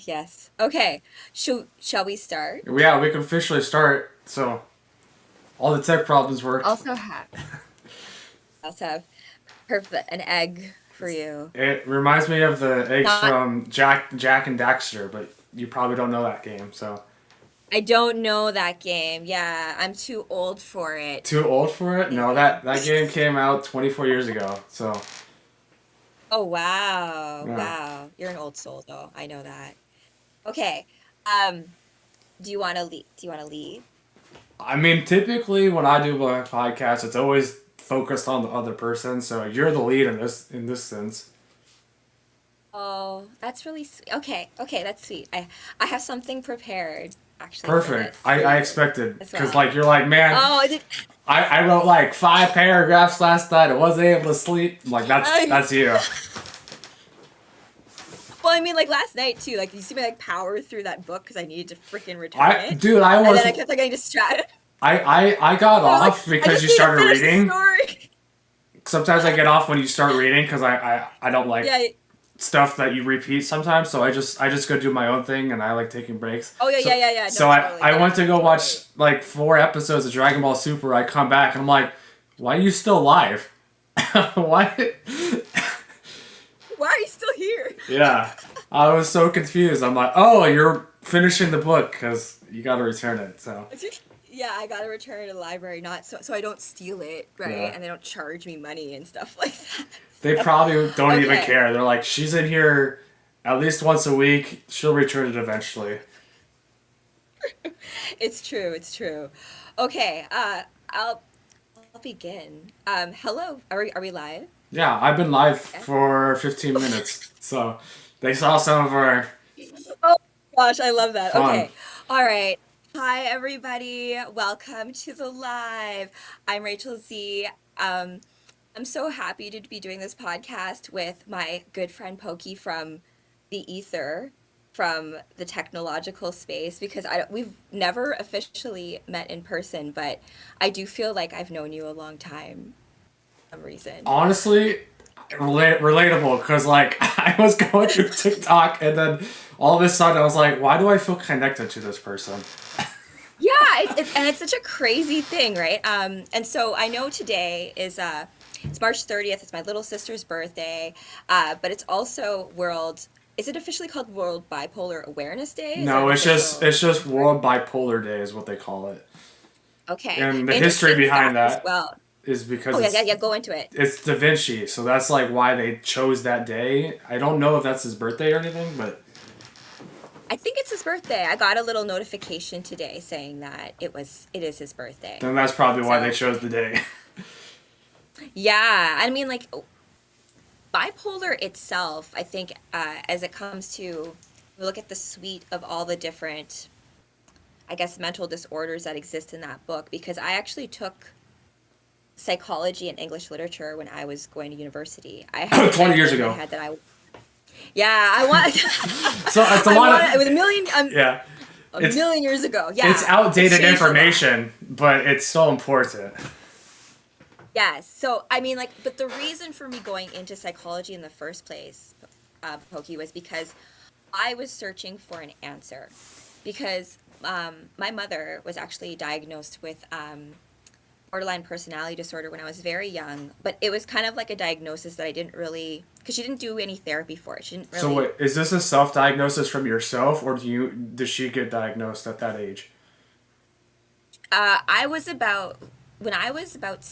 Yes. Okay. Shall we start? Yeah, we can officially start. So all the tech problems worked. Also have also have perfect an egg for you. It reminds me of the eggs Not from Jack and Daxter, but you probably don't know that game. So I don't know that game. Yeah, I'm too old for it, too old for it? I No, think. that game came out 24 years ago. So Oh wow. yeah. Wow. You're an old soul though. I know that. Okay. Um, do you want to lead? Do you want to lead? I mean, typically when I do my podcast, it's always focused on the other person. So you're the lead in this sense. Oh, that's really sweet. Okay. Okay, that's sweet. I have something prepared actually for Perfect. this for I you expected as because well. like you're like, man, Oh, I did. I wrote like 5 paragraphs last night. I wasn't able to sleep. Like that's you. Well, I mean, like last night too. Like you see me like power through that book because I needed to freaking return I it, dude, I and was then I kept like getting distracted. I got I was like, off I because just you need to started finish the reading. story. Sometimes I get off when you start reading because I don't like Yeah. stuff that you repeat sometimes. So I just go do my own thing and I like taking breaks. Oh yeah, yeah, So yeah, yeah. No, so I totally I get went it. to go watch Totally. like 4 episodes of Dragon Ball Super. I come back and I'm like, why are you still live? Why? Why are you still here? Yeah, I was so confused. I'm like, oh, you're finishing the book because you got to return it. So Yeah, I gotta return it to the library, not so I don't steal it, right? yeah. And they don't charge me money and stuff like that. They So, probably don't even okay, care. They're like, she's in here at least once a week. She'll return it eventually. it's true. It's true. Okay, I'll begin. Hello. Are we live? Yeah, I've been live Yeah. for 15 minutes. So they saw some of our Oh gosh, I love that. fun. Okay. All right. Hi, everybody. Welcome to the live. I'm Rachel Z. Um, I'm so happy to be doing this podcast with my good friend Pokey from the ether, from the technological space, because we've never officially met in person, but I do feel like I've known you a long time for some reason. Honestly, relatable because like I was going through TikTok and then all of a sudden I was like, why do I feel connected to this person? Yeah, it's such a crazy thing, right? And so I know today is it's March 30th. It's my little sister's birthday, but it's also World. Is it officially called World Bipolar Awareness Day? Is there No, an it's just official? it's just World Bipolar Day is what they call it. Okay, And the history interesting behind fact as that well. is Oh because yeah, yeah, it's yeah. Go into it. it's Da Vinci, so that's like why they chose that day. I don't know if that's his birthday or anything, but I think it's his birthday. I got a little notification today saying that it is his birthday. then that's probably why they So chose the day. yeah, I mean like bipolar itself. I think as it comes to we look at the suite of all the different I guess mental disorders that exist in that book because I actually took psychology and English literature when I was going to university. I had this 20 years idea in my ago. head that yeah, I want So it's a I lot want it was of yeah. a It's million years ago. it's Yeah, it's outdated changed a lot. information, but it's so important. Yes. So, I mean, like, but the reason for me going into psychology in the first place, Pokey, was because I was searching for an answer. Because my mother was actually diagnosed with borderline personality disorder when I was very young, but it was kind of like a diagnosis that I didn't really, because she didn't do any therapy for it. She didn't So really. wait, is this a self-diagnosis from yourself, or does she get diagnosed at that age? I was about, when I was about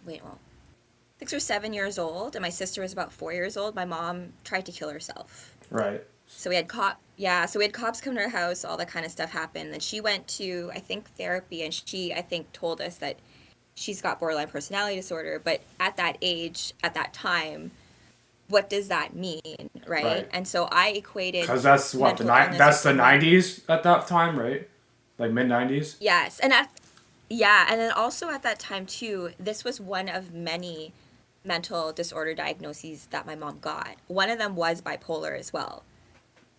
wait, well, 6 or 7 years old, and my sister was about 4 years old, my mom tried to kill herself. Right. So so we had cops come to our house, all that kind of stuff happened. And she went to, I think, therapy, and she, I think, told us that she's got borderline personality disorder. But at that age, at that time, what does that mean, right? Right. And so I equated Because that's what mental illness that's with the someone. '90s at that time, right? Like mid '90s. Yes, and then also at that time too, this was one of many mental disorder diagnoses that my mom got. One of them was bipolar as well.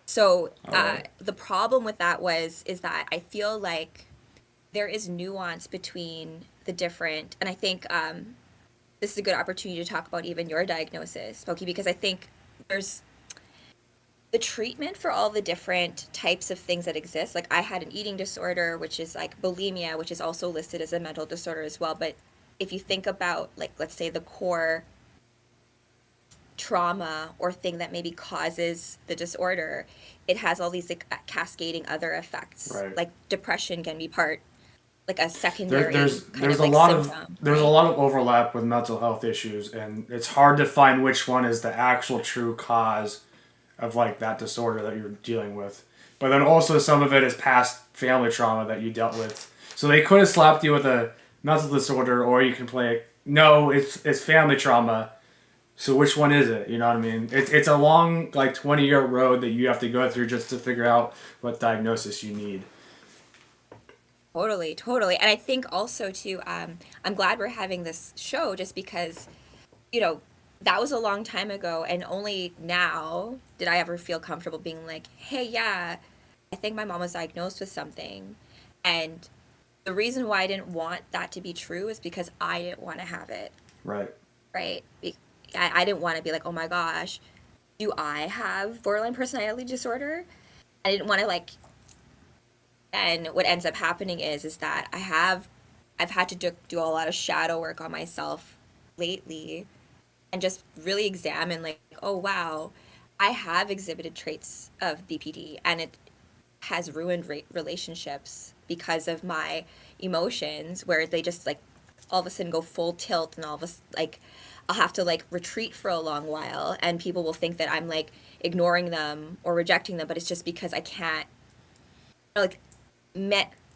So All right. the problem with that is that I feel like there is nuance between the different, and I think this is a good opportunity to talk about even your diagnosis, Pokey, because I think there's the treatment for all the different types of things that exist. Like I had an eating disorder, which is like bulimia, which is also listed as a mental disorder as well. But if you think about like let's say the core trauma or thing that maybe causes the disorder, it has all these like cascading other effects. Right. Like depression can be part like a There, secondary there's kind there's of a like lot of symptom, there's a right? lot of overlap with mental health issues, and it's hard to find which one is the actual true cause of like that disorder that you're dealing with. But then also some of it is past family trauma that you dealt with. So they could have slapped you with a mental disorder, or you can play no, it's family trauma. So which one is it? You know what I mean? It's a long like 20-year road that you have to go through just to figure out what diagnosis you need. Totally, totally. And I think also too, I'm glad we're having this show just because, you know, that was a long time ago, and only now did I ever feel comfortable being like, hey, yeah, I think my mom was diagnosed with something. And the reason why I didn't want that to be true is because I didn't want to have it, Right. right? I didn't want to be like, oh my gosh, do I have borderline personality disorder? I didn't want to like, and what ends up happening is that I've had to do a lot of shadow work on myself lately and just really examine like, oh wow, I have exhibited traits of BPD and it has ruined relationships because of my emotions where they just like all of a sudden go full tilt and all of a like I'll have to like retreat for a long while and people will think that I'm like ignoring them or rejecting them, but it's just because I can't like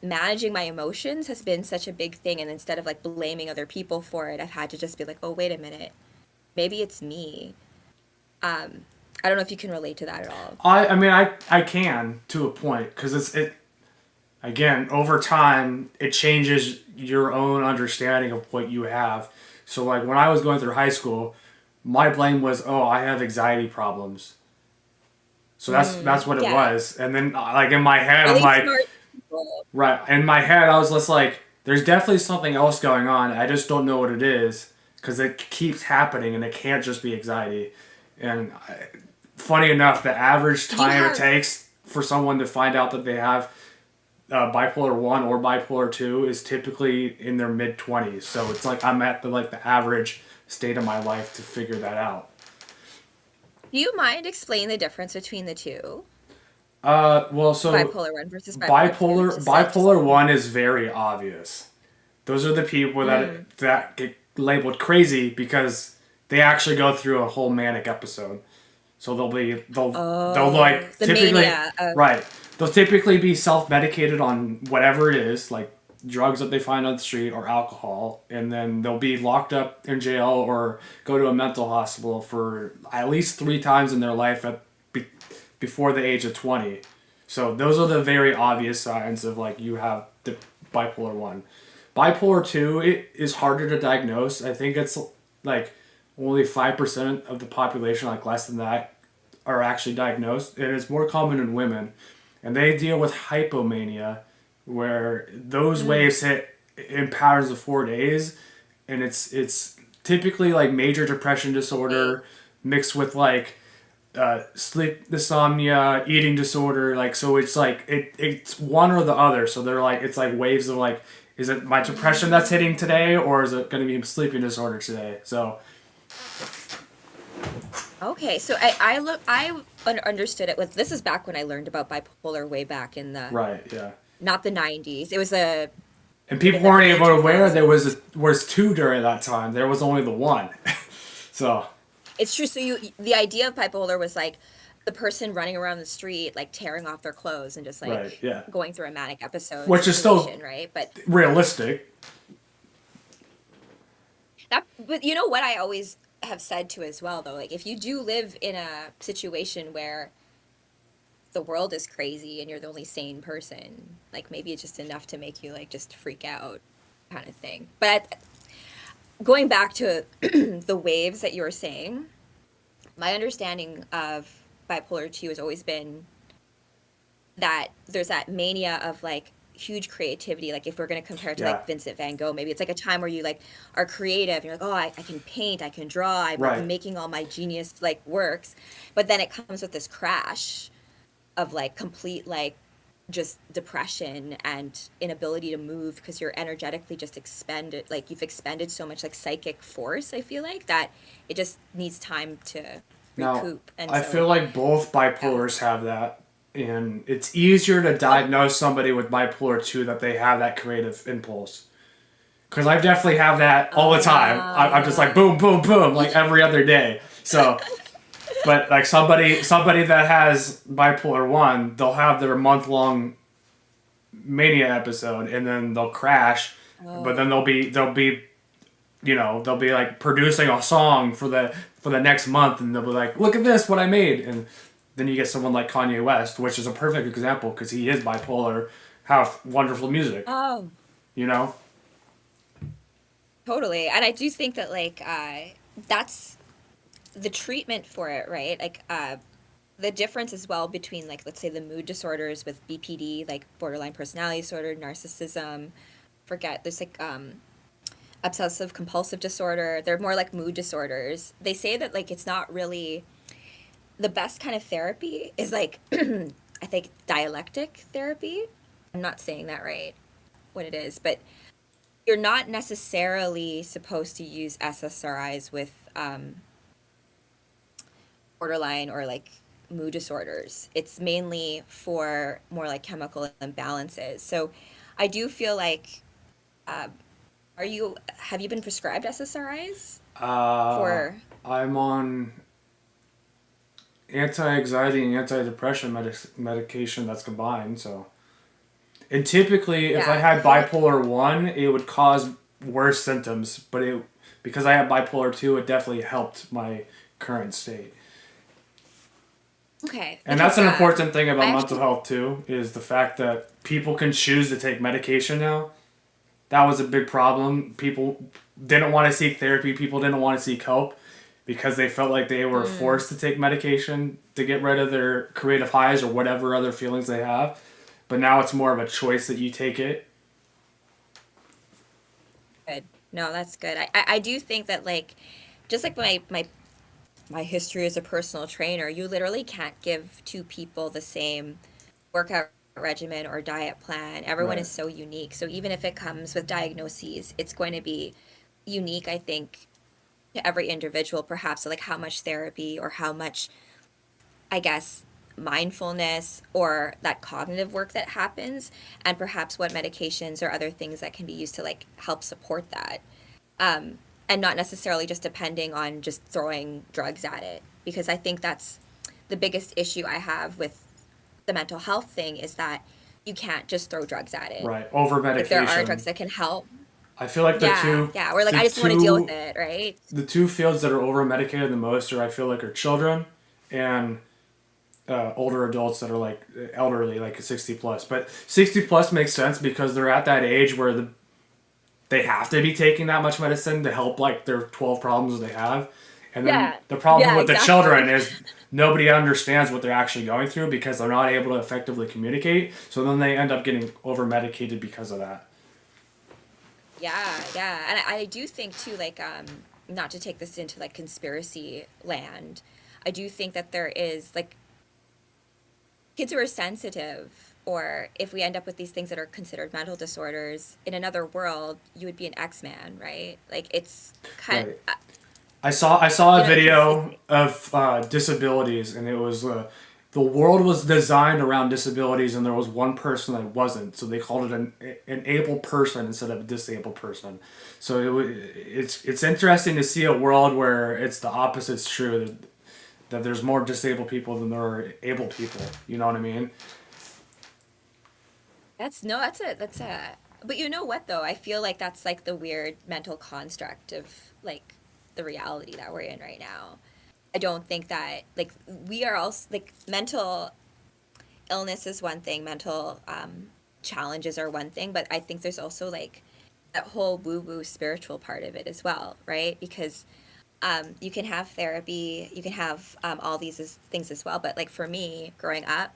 managing my emotions has been such a big thing, and instead of like blaming other people for it, I've had to just be like, oh wait a minute, maybe it's me. I don't know if you can relate to that at all. I mean I can to a point because it again over time it changes your own understanding of what you have. So like when I was going through high school, my blame was oh I have anxiety problems. So that's what it Yeah, was. And then like in my head I'm really like smart people. right in my head I was just like there's definitely something else going on. I just don't know what it is because it keeps happening and it can't just be anxiety. And funny enough, the average Do you time it have takes for someone to find out that they have bipolar one or bipolar two is typically in their mid 20s. So it's like I'm at the like the average state of my life to figure that out. do you mind explaining the difference between the two? Well, so Bipolar 1 versus bipolar 2, just bipolar one is very obvious. Those are the people mm. that get labeled crazy because they actually go through a whole manic episode. So they'll Oh, like the typically mania of right. They'll typically be self medicated on whatever it is, like drugs that they find on the street or alcohol, and then they'll be locked up in jail or go to a mental hospital for at least 3 times in their life before the age of 20. So those are the very obvious signs of like you have the bipolar one. Bipolar two it is harder to diagnose. I think it's like only 5% of the population, like less than that, are actually diagnosed, and it's more common in women. And they deal with hypomania, where those mm. waves hit in patterns of 4 days, and it's typically like major depression Wait. disorder mixed with like sleep insomnia, eating disorder. Like so, it's like it's one or the other. So they're like it's like waves of like, is it my depression that's hitting today, or is it going to be sleeping disorder today? So Okay, so I understood it with this is back when I learned about bipolar way back in the right, yeah. not the 90s. It was a And like in people the weren't early even aware 2000s. was two during that time. There was only the one. So It's true. So the idea of bipolar was like the person running around the street like tearing off their clothes and just like right, yeah. going through a manic episode Which is still situation, right? But realistic. but you know what I always have said to as well though, like if you do live in a situation where the world is crazy and you're the only sane person, like maybe it's just enough to make you like just freak out kind of thing. But going back to the waves that you were saying, my understanding of bipolar 2 has always been that there's that mania of like huge creativity. Like if we're going to compare it to Yeah. like Vincent van Gogh, maybe it's like a time where you like are creative. You're like, oh, I can paint, I can draw, I'm Right. making all my genius like works. But then it comes with this crash of like complete like just depression and inability to move because you're energetically just expended, like you've expended so much like psychic force. I feel like that it just needs time to Now, recoup. And I so feel like both yeah. bipolars have that, and it's easier to Oh, diagnose somebody with bipolar 2 that they have that creative impulse. Because I definitely have that all the time. I'm just like uh, boom, boom, boom, like every other day. So, but like somebody that has bipolar 1, they'll have their month-long mania episode, and then they'll crash, but then oh, they'll be they'll be like producing a song for the next month, and they'll be like, look at this, what I made. And then you get someone like Kanye West, which is a perfect example because he is bipolar, have wonderful music, oh, you know. totally. And I do think that like that's the treatment for it, right? Like the difference as well between like let's say the mood disorders with BPD, like borderline personality disorder, narcissism, forget there's like obsessive compulsive disorder. They're more like mood disorders. They say that like it's not really the best kind of therapy is like I think dialectic therapy. I'm not saying that right what it is, but you're not necessarily supposed to use SSRIs with borderline or like mood disorders. It's mainly for more like chemical imbalances. So I do feel like uh, are you have you been prescribed SSRIs uh, for I'm on anti-anxiety and antidepressant medication that's combined. So, and typically, if I yeah, I had feel like bipolar 1, it would cause worse symptoms, but it because I have bipolar 2, it definitely helped my current state. okay And that's because an important thing I about mental actually health too, is the fact that people can choose to take medication now. That was a big problem. People didn't want to seek therapy, people didn't want to seek help because they felt like they were mm, forced to take medication to get rid of their creative highs or whatever other feelings they have. But now it's more of a choice that you take it. good. No, that's good. I do think that like just like my history as a personal trainer, you literally can't give two people the same workout regimen or diet plan. Everyone Right. is so unique. So even if it comes with diagnoses, it's going to be unique, I think, to every individual, perhaps like how much therapy or how much, I guess, mindfulness or that cognitive work that happens, and perhaps what medications or other things that can be used to like help support that. And not necessarily just depending on just throwing drugs at it. Because I think that's the biggest issue I have with the mental health thing is that you can't just throw drugs at it. Right. Over Like there are drugs medication. that can help. I feel like Yeah, yeah. Or like the I just want to deal with two it, right? the two fields that are over medicated the most are I feel like are children and older adults that are like elderly, like 60 plus. But 60 plus makes sense because they're at that age where they have to be taking that much medicine to help like their 12 problems they have. And then Yeah. the problem Yeah, with the children exactly. is nobody understands what they're actually going through because they're not able to effectively communicate. So then they end up getting over medicated because of that. Yeah, yeah. And I do think too, like, not to take this into like conspiracy land, I do think that there is like kids who are sensitive, or if we end up with these things that are considered mental disorders in another world, you would be an X-Man, right? Like it's kind Right. I saw a because video of disabilities, and it was the world was designed around disabilities, and there was one person that wasn't, so they called it an able person instead of a disabled person. So it's interesting to see a world where it's the opposite's true that there's more disabled people than there are able people. You know what I mean? that's no, that's a. But you know what though? I feel like that's like the weird mental construct of like the reality that we're in right now. I don't think that like we are also like mental illness is one thing, mental challenges are one thing, but I think there's also like that whole woo woo spiritual part of it as well, right? Because you can have therapy, you can have all these things as well. But like for me, growing up,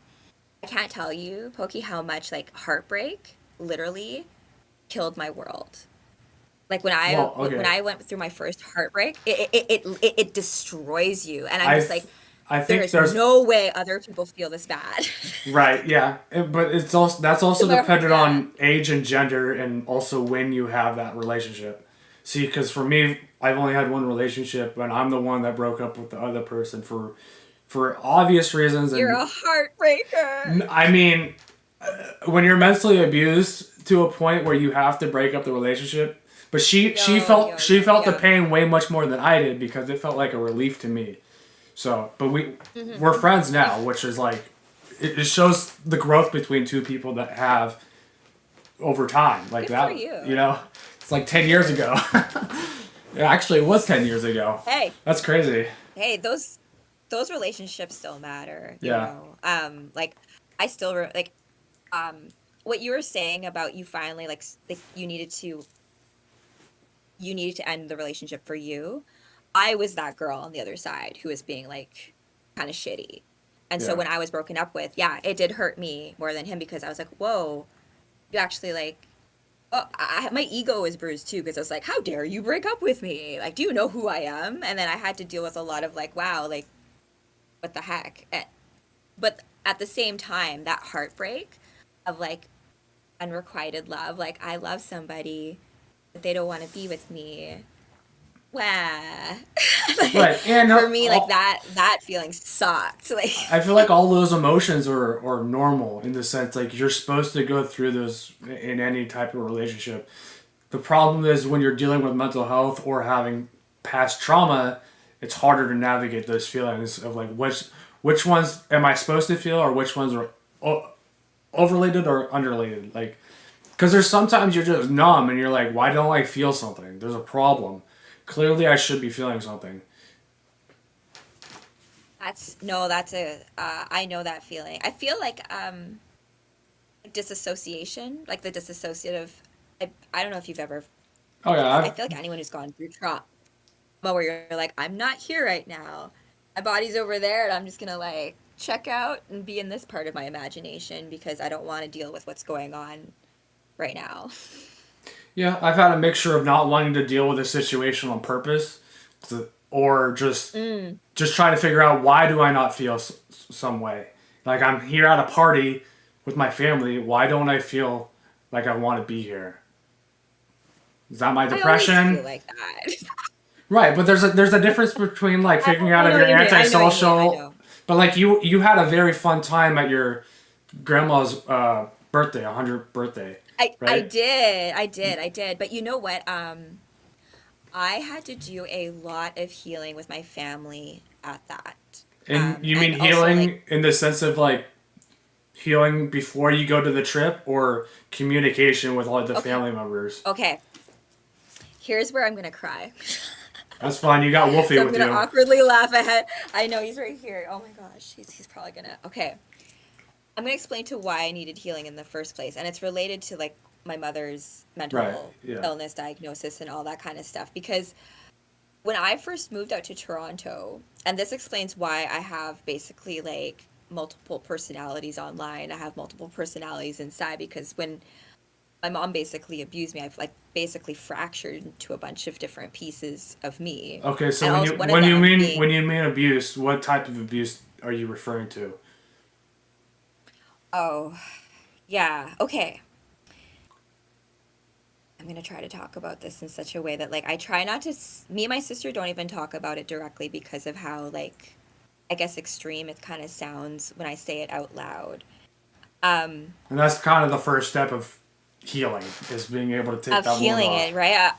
I can't tell you, Pokey, how much like heartbreak literally killed my world. Like Well, when okay. I went through my first heartbreak, it destroys you, and I'm I just like, I there think is there's no way other people feel this bad. right, yeah, but it's also that's also dependent Yeah. on age and gender, and also when you have that relationship. See, because for me, I've only had one relationship, and I'm the one that broke up with the other person for obvious reasons, You're and a heartbreaker. I mean, when you're mentally abused to a point where you have to break up the relationship. But she felt the Yep. pain way much more than I did because it felt like a relief to me. So, but we're Hmm. friends now, which is like it shows the growth between two people that have over time like Good for that. You you. know, it's like 10 years ago. Yeah, actually, it was 10 years ago. Hey, That's crazy. hey, those relationships still matter, you Yeah, know. Like I still like what you were saying about you finally like you needed to end the relationship for you. I was that girl on the other side who was being like kind of shitty. And so yeah, when I was broken up with, yeah, it did hurt me more than him because I was like, whoa, you actually like, oh, my ego was bruised too because I was like, how dare you break up with me? Like, do you know who I am? And then I had to deal with a lot of like, wow, like, what the heck? But at the same time, that heartbreak of like unrequited love, like, I love somebody, but they don't want to be with me. Wah. Like, right. And for me, like all, that feeling sucked. Like, I feel like all those emotions are normal in the sense like you're supposed to go through those in any type of relationship. The problem is when you're dealing with mental health or having past trauma, it's harder to navigate those feelings of like which ones am I supposed to feel or which ones are overrated or underrated. Like because there's sometimes you're just numb and you're like, why don't I feel something? There's a problem. Clearly, I should be feeling something. that's no, that's a I know that feeling. I feel like disassociation, like the disassociative. I don't know if you've ever. Oh yeah, I feel like anyone who's gone through trauma where you're like, I'm not here right now. My body's over there, and I'm just gonna like check out and be in this part of my imagination because I don't want to deal with what's going on right now. yeah. I've had a mixture of not wanting to deal with a situation on purpose, or Mm. just trying to figure out why do I not feel some way. Like I'm here at a party with my family. Why don't I feel like I want to be here? Is that my I always feel depression? like that. Right, but there's a difference between like figuring out I if know you're what you mean. I know what you mean. I antisocial, know. but like you had a very fun time at your grandma's birthday, 100th birthday, I right? did. I did. But you know what? I had to do a lot of healing with my family at that. And you mean And also like, healing in the sense of like healing before you go to the trip or communication with all the okay, family members? okay, here's where I'm gonna cry. That's fine. You got Wolfie So I'm with gonna you. awkwardly laugh ahead. I know he's right here. Oh my gosh, he's probably gonna. Okay, I'm gonna explain to why I needed healing in the first place, and it's related to like my mother's Right. mental Yeah. illness diagnosis and all that kind of stuff. Because when I first moved out to Toronto, and this explains why I have basically like multiple personalities online. I have multiple personalities inside because when my mom basically abused me, I've like basically fractured into a bunch of different pieces of me. Okay. So And when also you one of them being, when you mean abuse, what type of abuse are you referring to? oh, yeah, okay. I'm gonna try to talk about this in such a way that like I try not to me and my sister don't even talk about it directly because of how like I guess extreme it kind of sounds when I say it out loud. Um, And that's kind of the first step of healing is being able to take of that load healing it, off. right?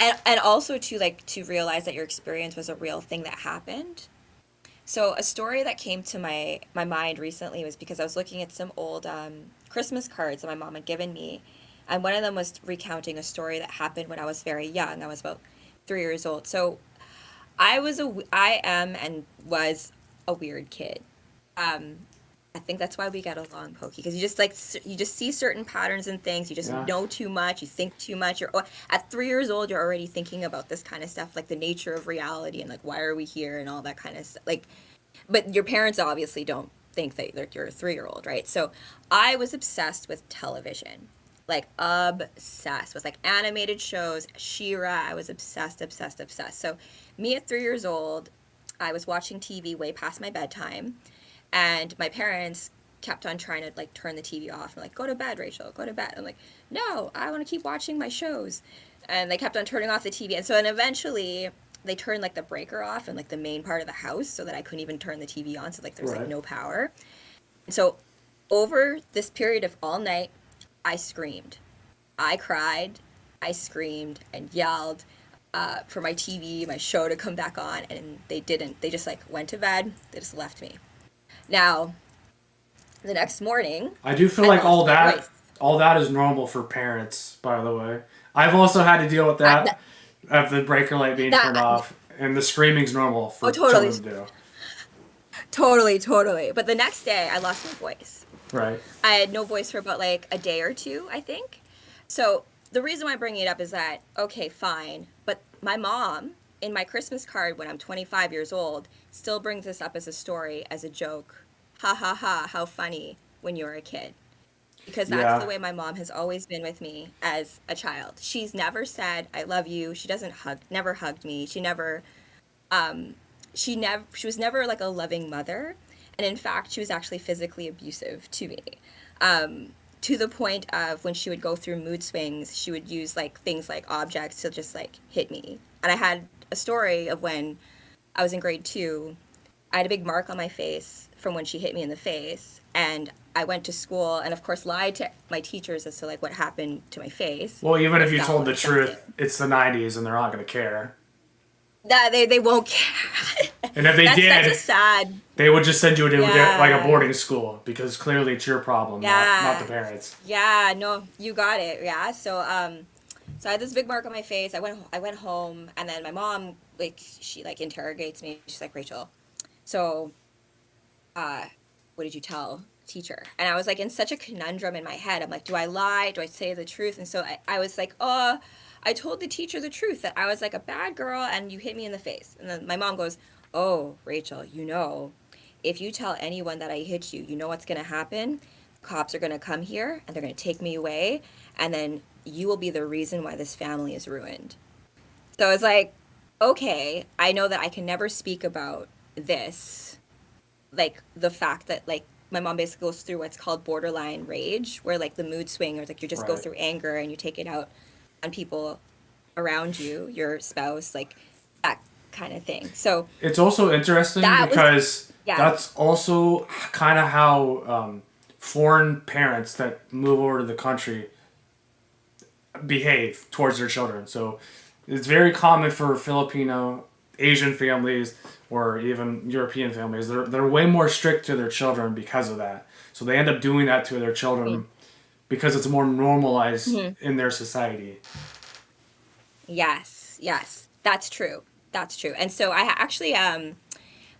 And also to like to realize that your experience was a real thing that happened. So a story that came to my mind recently was because I was looking at some old Christmas cards that my mom had given me, and one of them was recounting a story that happened when I was very young. I was about 3 years old. So I am and was a weird kid. Um, I think that's why we get along, Pokey, because you just like you just see certain patterns and things. You just Yeah. know too much. You think too much. At 3 years old, you're already thinking about this kind of stuff, like the nature of reality and like why are we here and all that kind of stuff. Like, but your parents obviously don't think that like you're a 3 year old, right? So I was obsessed with television. like obsessed with like animated shows. Shira, I was obsessed, obsessed, obsessed. So, me at 3 years old, I was watching TV way past my bedtime, and my parents kept on trying to like turn the TV off and like go to bed, Rachel, go to bed. I'm like, no, I want to keep watching my shows, and they kept on turning off the TV, and so and eventually they turned like the breaker off in like the main part of the house so that I couldn't even turn the TV on, so like there was like Right. no power. And so over this period of all night, I screamed. I cried, I screamed and yelled for my TV, my show to come back on, and they didn't. They just like went to bed. They just left me. Now, the next morning, I do feel I like lost my voice. all that is normal for parents, by the way. I've also had to deal with I, that of the breaker light being turned that off, and the screaming's normal oh, for totally, children to do. totally, totally. But the next day, I lost my voice. Right. I had no voice for about like a day or two, I think. So the reason why I'm bringing it up is that okay, fine, but my mom in my Christmas card when I'm 25 years old still brings this up as a story, as a joke. Ha ha ha! How funny when you were a kid. Because that's the Yeah. way my mom has always been with me as a child. She's never said I love you. She doesn't hug, never hugged me. She was never like a loving mother, and in fact she was actually physically abusive to me, to the point of when she would go through mood swings she would use like things like objects to just like hit me. And I had a story of when I was in grade 2. I had a big mark on my face from when she hit me in the face, and I went to school and of course lied to my teachers as to like what happened to my face, Well, even and I if you fell told and the I felt truth, it. it's the '90s, and they're not gonna care. That they won't care. And if they That's a did, sad. they would just send you to like a Yeah. boarding school because clearly it's your problem, not the Yeah. parents. Yeah, no, you got it. Yeah. So I had this big mark on my face. I went home, and then my mom like she like interrogates me. She's like, "Rachel, so uh what did you tell teacher?" And I was like in such a conundrum in my head. I'm like, "Do I lie? Do I say the truth?" And so I was like, "Oh, I told the teacher the truth that I was like a bad girl and you hit me in the face." And then my mom goes, "Oh, Rachel, if you tell anyone that I hit you, you know what's going to happen? Cops are going to come here and they're going to take me away, and then you will be the reason why this family is ruined." So it's like, okay, I know that I can never speak about this, like the fact that like my mom basically goes through what's called borderline rage, where like the mood swing, or like you just go Right. through anger and you take it out on people around you, your spouse, like that kind of thing. So It's also interesting that was, because yeah. that's also kind of how foreign parents that move over to the country behave towards their children. So it's very common for Filipino, Asian families, or even European families. They're way more strict to their children because of that. So they end up doing that to their children because it's more normalized Mhm. in their society. Yes, yes, that's true. That's true. And so I actually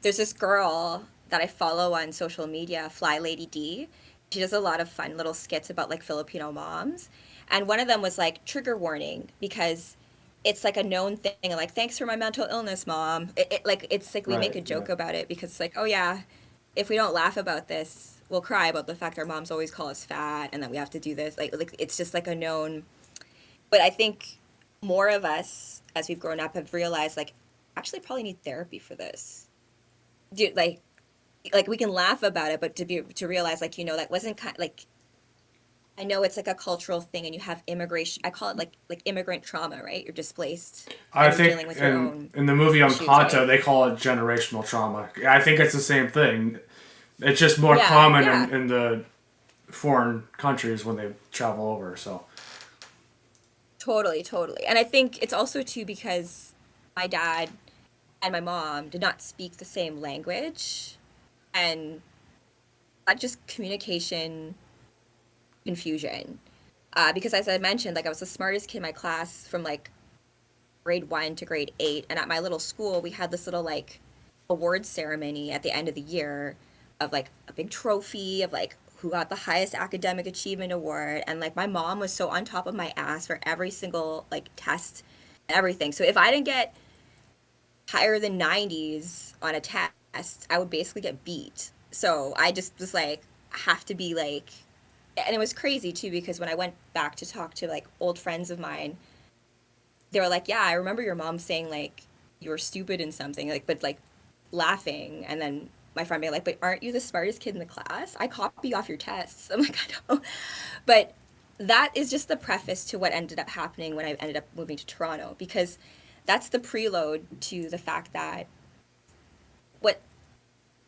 there's this girl that I follow on social media, Fly Lady D. She does a lot of fun little skits about like Filipino moms. And one of them was like trigger warning, because it's like a known thing, like thanks for my mental illness, mom. Like it's like we make Right. a Yeah. joke about it because it's like, oh yeah, if we don't laugh about this, we'll cry about the fact our moms always call us fat and that we have to do this. Like it's just like a known. But I think more of us as we've grown up have realized like actually probably need therapy for this. Do like we can laugh about it, but to realize like that wasn't like I know it's like a cultural thing, and you have immigration. I call it like immigrant trauma, right? You're displaced I and you're think dealing with your own in the movie issues, Encanto, right? they call it generational trauma. I think it's the same thing. It's just more Yeah, common yeah, in the foreign countries when they travel over. So totally, totally. And I think it's also too because my dad and my mom did not speak the same language, and not just communication confusion. Because as I mentioned, like I was the smartest kid in my class from like grade 1 to grade 8, and at my little school we had this little like award ceremony at the end of the year of like a big trophy of like who got the highest academic achievement award, and like my mom was so on top of my ass for every single like test and everything. So if I didn't get higher than 90s on a test, I would basically get beat. So I just was like have to be like and it was crazy too because when I went back to talk to like old friends of mine, they were like, "Yeah, I remember your mom saying like you were stupid in something, like but like laughing." And then my friend being like, "But aren't you the smartest kid in the class? I copy off your tests." I'm like, "I know," but that is just the preface to what ended up happening when I ended up moving to Toronto because that's the preload to the fact that what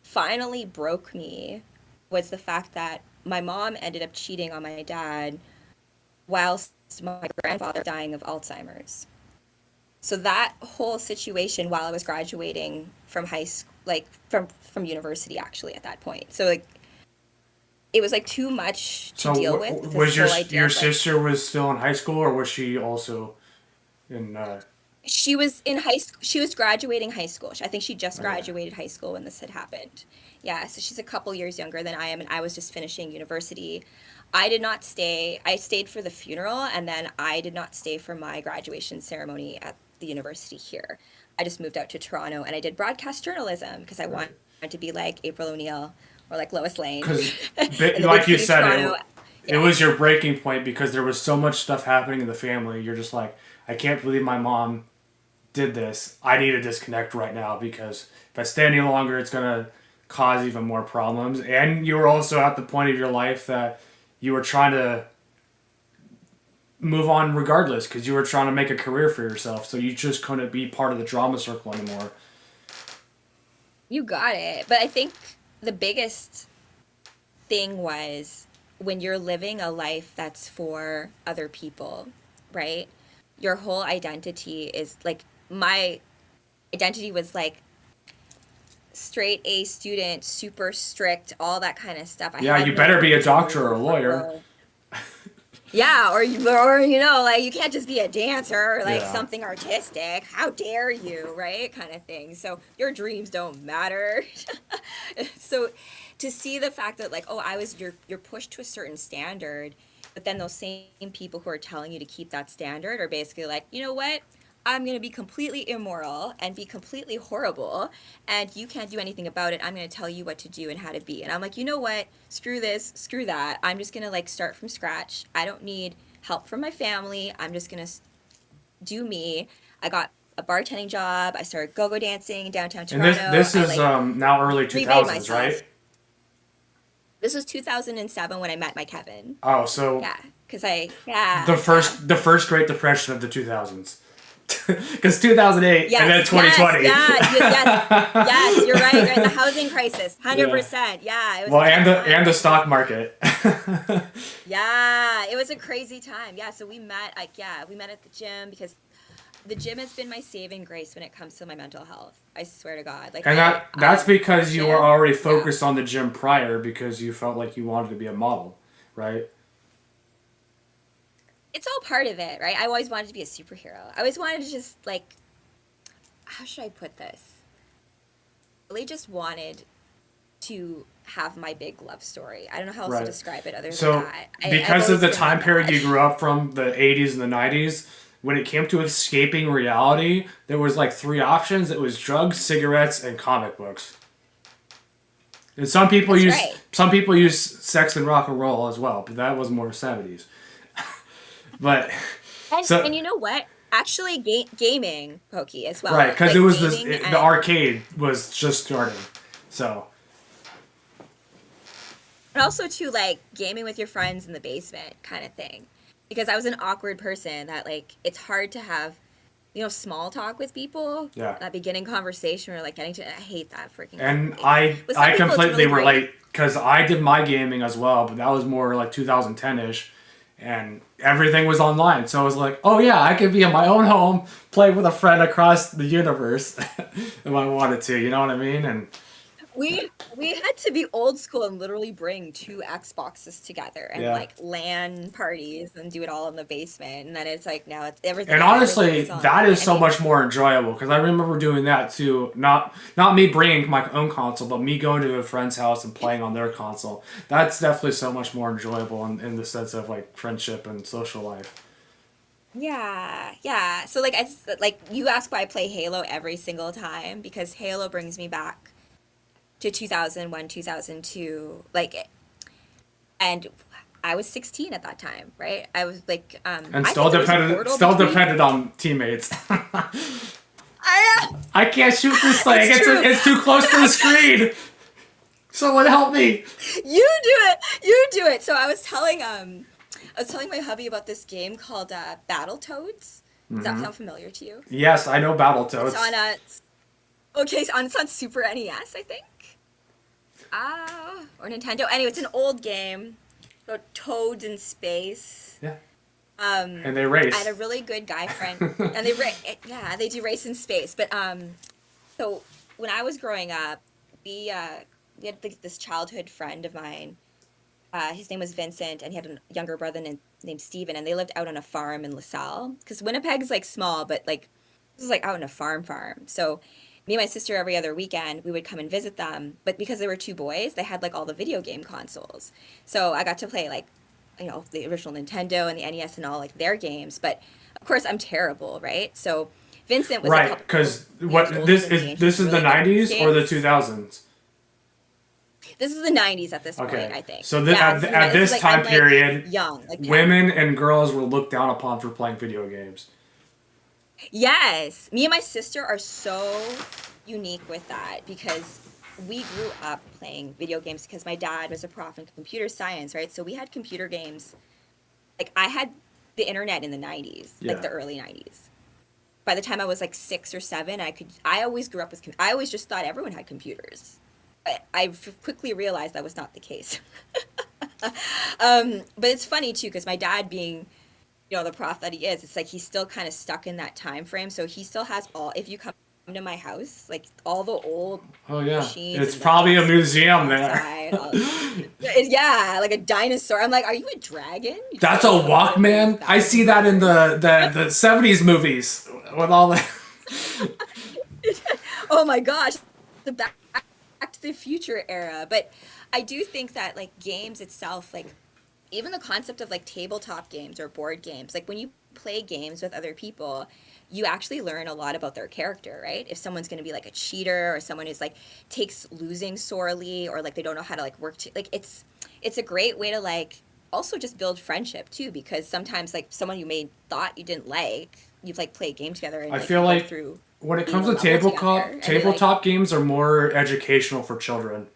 finally broke me was the fact that my mom ended up cheating on my dad whilst my grandfather dying of Alzheimer's. So that whole situation while I was graduating from high school, like from university actually at that point. So like it was like too much to So deal with this was your whole idea your of like sister was still in high school, or was she also in? she was in high school. She was graduating high school. I think she just Okay. graduated high school when this had happened. Yeah, so she's a couple years younger than I am, and I was just finishing university. I did not stay. I stayed for the funeral, and then I did not stay for my graduation ceremony at the university here. I just moved out to Toronto, and I did broadcast journalism because I wanted Right. to be like April O'Neil or like Lois Lane Because, in the big like you city said, Toronto. it Yeah. was your breaking point because there was so much stuff happening in the family. You're just like, I can't believe my mom did this. I need to disconnect right now because if I stay any longer, it's gonna cause even more problems. And you were also at the point of your life that you were trying to move on regardless because you were trying to make a career for yourself. So you just couldn't be part of the drama circle anymore. You got it. But I think the biggest thing was when you're living a life that's for other people, right? Your whole identity is like my identity was like straight A student, super strict, all that kind of stuff. I Yeah, had you no better be a room to doctor or a move or lawyer. grow. Yeah, or you know, like you can't just be a dancer or like Yeah. something artistic. How dare you, right? Kind of thing. So your dreams don't matter. So to see the fact that like, oh, you're pushed to a certain standard, but then those same people who are telling you to keep that standard are basically like, you know what? I'm going to be completely immoral and be completely horrible, and you can't do anything about it. I'm going to tell you what to do and how to be. And I'm like, you know what? Screw this, screw that. I'm just going to like start from scratch. I don't need help from my family. I'm just going to do me. I got a bartending job. I started go-go dancing in downtown And this Toronto. this I is like now early two remade thousands, right? myself. This was 2007 when I met my Kevin. Oh, so Yeah, because yeah, yeah. the first Great Depression of the 2000s. Because 2008 and then Yes, yes, 2020. yeah, yes, yes, you're right, right. The housing crisis, Yeah. 100%. Yeah, it was a Well, tough and time the because, stock market. yeah, it was a crazy time. Yeah, so we met, like, yeah, we met at the gym because the gym has been my saving grace when it comes to my mental health. I swear to God. Like, And that's the because you were gym, already yeah. focused on the gym prior because you felt like you wanted to be a model, right? It's all part of it, right? I always wanted to be a superhero. I always wanted to just, like, how should I put this? Really just wanted to have my big love story. I don't know how else to Right. describe it other than So, that. I've because of always the been time like period that. you grew up from, the 80s and the 90s, when it came to escaping reality, there was like three options. It was drugs, cigarettes, and comic books. And That's right. some people use sex and rock and roll as well, but that was more 70s. But so And you know what? Actually, gaming, Pokey, as right, well. because it Like was gaming the and arcade was just starting. So also too like gaming with your friends in the basement kind of thing. Because I was an awkward person that like it's hard to have, you know, small talk with people. yeah. That beginning conversation or like getting to I hate that freaking And thing. With some I people it's completely really great. relate because I did my gaming as well, but that was more like 2010 ish, and everything was online. So I was like, oh yeah, I could be in my own home, play with a friend across the universe, if I wanted to. You know what I mean? And We had to be old school and literally bring two Xboxes together and yeah. like LAN parties and do it all in the basement. And then it's like now it's everything. And Yeah, everything honestly, is that online. is I so mean, much more enjoyable because I remember doing that too. Not me bringing my own console, but me going to a friend's house and playing on their console. That's definitely so much more enjoyable in the sense of like friendship and social life. yeah, yeah. So like like you ask why I play Halo every single time because Halo brings me back to 2001, 2002. Like and I was 16 at that time, right? I was like, And I still think there was a dependent, portal still between. dependent on teammates. I, I can't shoot this thing. it's true. It's too close to the screen. Someone help me. You do it. You do it. So I was telling my hubby about this game called Battletoads. Does that sound familiar to you? Yes, I know It's Battletoads. on okay, so it's on Super NES, I think. Or Nintendo. Anyway, it's an old game about toads in space. Yeah. And they I had race. a really good guy friend, and yeah, they do race in space. But so when I was growing up, we had like, this childhood friend of mine. His name was Vincent, and he had a younger brother named Steven, and they lived out on a farm in LaSalle. Because Winnipeg's like small, but like this was like out on a farm. So me and my sister every other weekend we would come and visit them. But because they were two boys, they had like all the video game consoles. So I got to play like the original Nintendo and the NES and all like their games. But of course I'm terrible, right? So Vincent was a Right, couple because years what older than me, and he this was is the really good at these '90s or the games. 2000s? This is the '90s at this point, Okay, I think. so Yeah, this is at this is this like I'm time like period, young, like 10. women and girls were looked down upon for playing video games. Yes, me and my sister are so unique with that because we grew up playing video games because my dad was a prof in computer science, right? So we had computer games. Like I had the internet in the '90s, like Yeah. the early '90s. By the time I was like 6 or 7, I always grew up with. I always just thought everyone had computers. Quickly realized that was not the case. But it's funny too because my dad being the prof that he is, it's like he's still kind of stuck in that time frame. So he still has all, if you come to my house, like all the old Oh yeah, machines it's and probably a books museum there. outside. Yeah, like a dinosaur. I'm like, are you a dragon? You just That's a like live there for Walkman. I see thousands of that in years. the '70s movies with all the. Oh my gosh, the back to the future era. But I do think that like games itself, like even the concept of like tabletop games or board games, like when you play games with other people, you actually learn a lot about their character, right? If someone's going to be like a cheater or someone who's like takes losing sorely or like they don't know how to like like it's a great way to like also just build friendship too because sometimes like someone you may thought you didn't like, you've like play a game together and I like you feel go like through when it being comes a to level together and you're like, tabletop games are more educational for children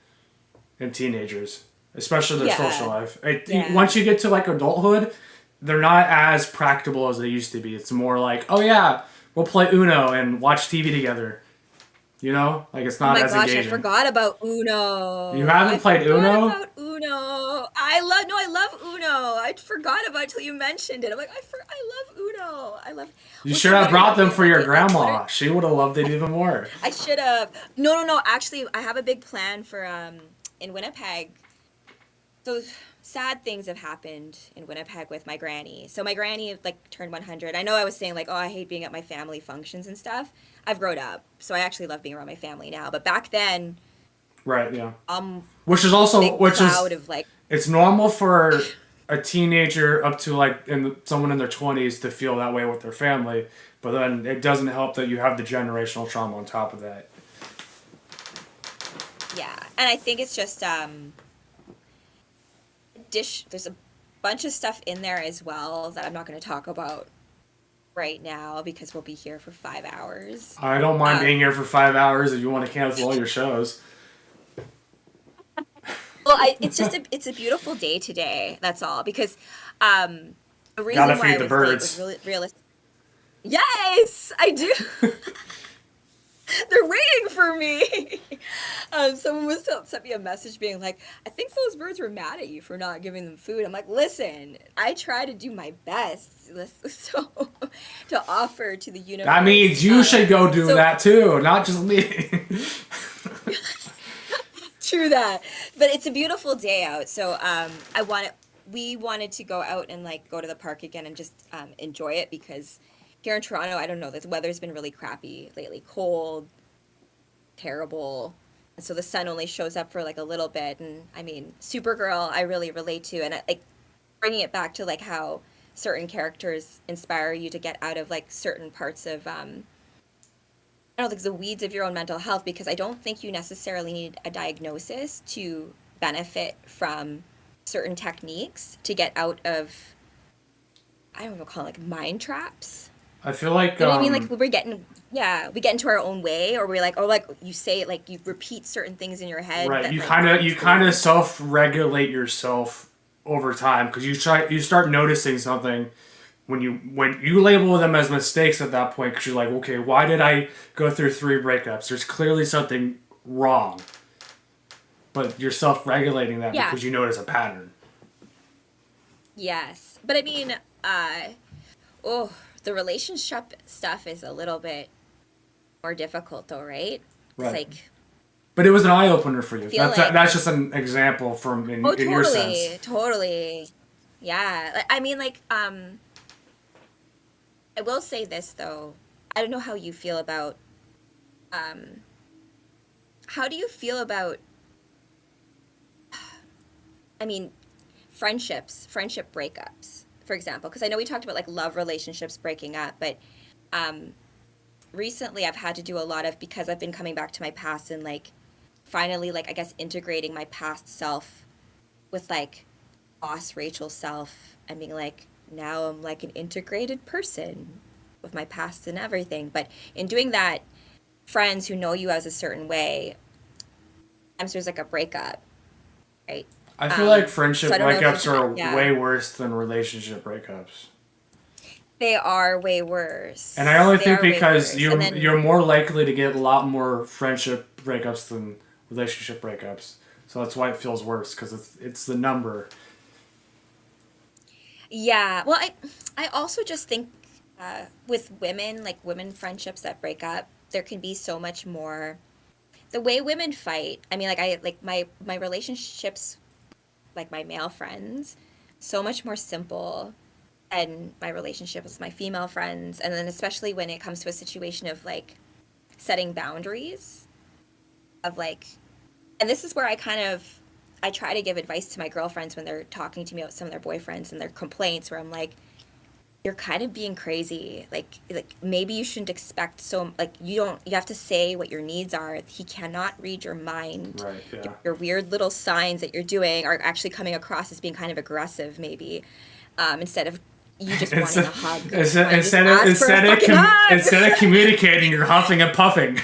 and teenagers, especially their social yeah, life. yeah. Once you get to like adulthood, they're not as practical as they used to be. It's more like, oh yeah, we'll play Uno and watch TV together. You know, like it's Oh not my as gosh, I engaging. forgot about You Uno. I haven't played forgot Uno? about Uno. I love Uno. I forgot about it till you mentioned it. I'm like, I love Uno. I love. You Well, should so have what are your brought them for favorite your game? Like, grandma. She would have loved it even more. I should have. No, no, no. Actually, I have a big plan for in Winnipeg. So sad things have happened in Winnipeg with my granny. So my granny like turned 100. I know I was saying like, oh, I hate being at my family functions and stuff. I've grown up, so I actually love being around my family now. But back then, Right, yeah. um, Which is this also big which is cloud of like, it's normal for a teenager up to like someone in their 20s to feel that way with their family, but then it doesn't help that you have the generational trauma on top of that. yeah. And I think it's just dish. There's a bunch of stuff in there as well that I'm not going to talk about right now because we'll be here for 5 hours. I don't mind being Um, here for 5 hours if you want to cancel all your shows. well, it's a beautiful day today. That's all because the Gotta reason why feed I the was late was birds. really realistic. Yes, I do. They're waiting for me. Someone was sent me a message being like, "I think those birds were mad at you for not giving them food." I'm like, "Listen, I try to do my best, so to offer to the That universe." means you should go do So that too, not just me. true that, but it's a beautiful day out. So we wanted to go out and like go to the park again and just enjoy it because here in Toronto, I don't know, the weather's been really crappy lately, cold, terrible. And so the sun only shows up for like a little bit. And I mean, Supergirl, I really relate to. And like bringing it back to like how certain characters inspire you to get out of like certain parts of, I don't think the weeds of your own mental health because I don't think you necessarily need a diagnosis to benefit from certain techniques to get out of, I don't know, call it like mind traps. I feel like You know what I mean? Like we're getting, yeah, we get into our own way, or we're like, or like you say, like you repeat certain things in your head right. that You like kind of aren't you kind true. of self regulate yourself over time because you start noticing something when you label them as mistakes at that point because you're like, okay, why did I go through three breakups? There's clearly something wrong, but you're self regulating that Yeah. because you notice a pattern. Yes. But I mean, oh, the relationship stuff is a little bit more difficult though, right? It's Right. like But it was an eye opener for I you. feel like, That's just an example from oh, in your sense. totally, totally. Yeah. Like, I mean, like, I will say this though. I don't know how you feel about, um, how do you feel about, I mean, friendship breakups, for example? Because I know we talked about like love relationships breaking up, but um, recently I've had to do a lot of, because I've been coming back to my past and like finally, like, I guess integrating my past self with like boss Rachel self and being like, now I'm like an integrated person with my past and everything. But in doing that, friends who know you as a certain way, sometimes there's like a breakup, right? I feel like So friendship I don't know if you've breakups had, are yeah, way worse than relationship breakups. they are way And I worse. only They think are way because worse. And you're then, more likely to get a lot more friendship breakups than relationship breakups. So that's why it feels worse because it's the number. yeah, well, I also just think with women, like women friendships that break up, there can be so much more. The way women fight, I mean, like I like my relationships, like my male friends, so much more simple than my relationship with my female friends. And then especially when it comes to a situation of like setting boundaries of like, and this is where I try to give advice to my girlfriends when they're talking to me about some of their boyfriends and their complaints, where I'm like, you're kind of being crazy. Like maybe you shouldn't expect so like you have to say what your needs are. He cannot read your mind. Right, yeah. Your weird little signs that you're doing are actually coming across as being kind of aggressive, maybe. Instead of you just wanting a hug. Why don't you just ask for a fucking hug? Instead of communicating, you're huffing and puffing.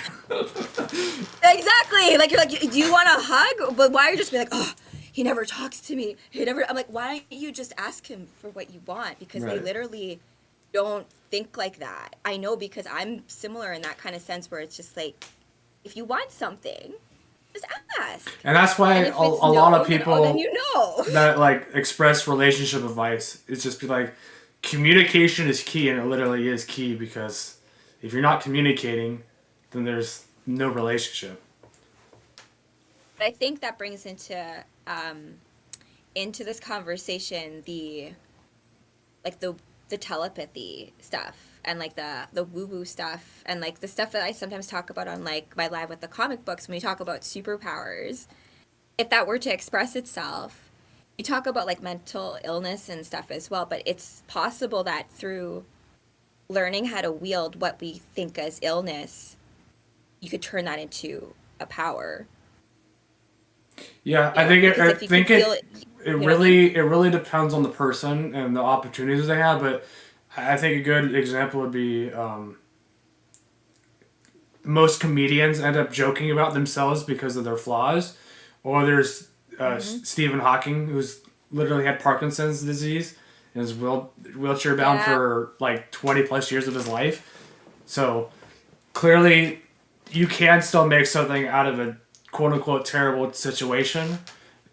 Exactly. Like you're like, do you want a hug? But why are you just be like, oh, he never talks to me. He never. I'm like, why don't you just ask him for what you want? Because they Right. literally don't think like that. I know because I'm similar in that kind of sense where it's just like, if you want something, just ask. And that's why And if it's a lot of no, then oh, then people you know. that like express relationship advice is just be like communication is key and it literally is key because if you're not communicating then there's no relationship. But I think that brings into this conversation like the telepathy stuff and like the woo woo stuff and like the stuff that I sometimes talk about on like my live with the comic books when we talk about superpowers. If that were to express itself, you talk about like mental illness and stuff as well, but it's possible that through learning how to wield what we think as illness, you could turn that into a power. Yeah, You know, because I if you can think feel it, you know what I mean? it really depends on the person and the opportunities they have, but I think a good example would be most comedians end up joking about themselves because of their flaws. Or there's Hmm. Stephen Hawking, who's literally had Parkinson's disease and is wheelchair bound Yeah. for like 20 plus years of his life. So clearly, you can still make something out of a quote unquote terrible situation.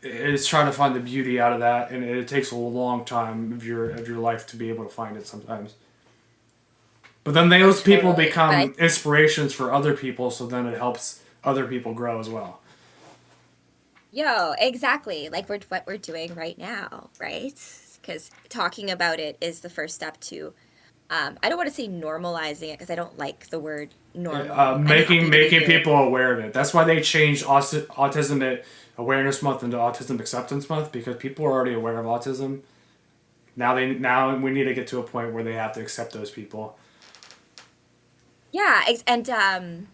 It's trying to find the beauty out of that, and it takes a long time of your life to be able to find it sometimes. But then Oh, those people totally. But I become inspirations for other people, so then it helps other people grow as well. Yo, exactly. Like what we're doing right now, right? Because talking about it is the first step to, I don't want to say normalizing it because I don't like the word normal. I'm happy to be Making here. people aware of it. That's why they changed Autism Awareness Month into Autism Acceptance Month because people are already aware of autism. Now we need to get to a point where they have to accept those people. Yeah, and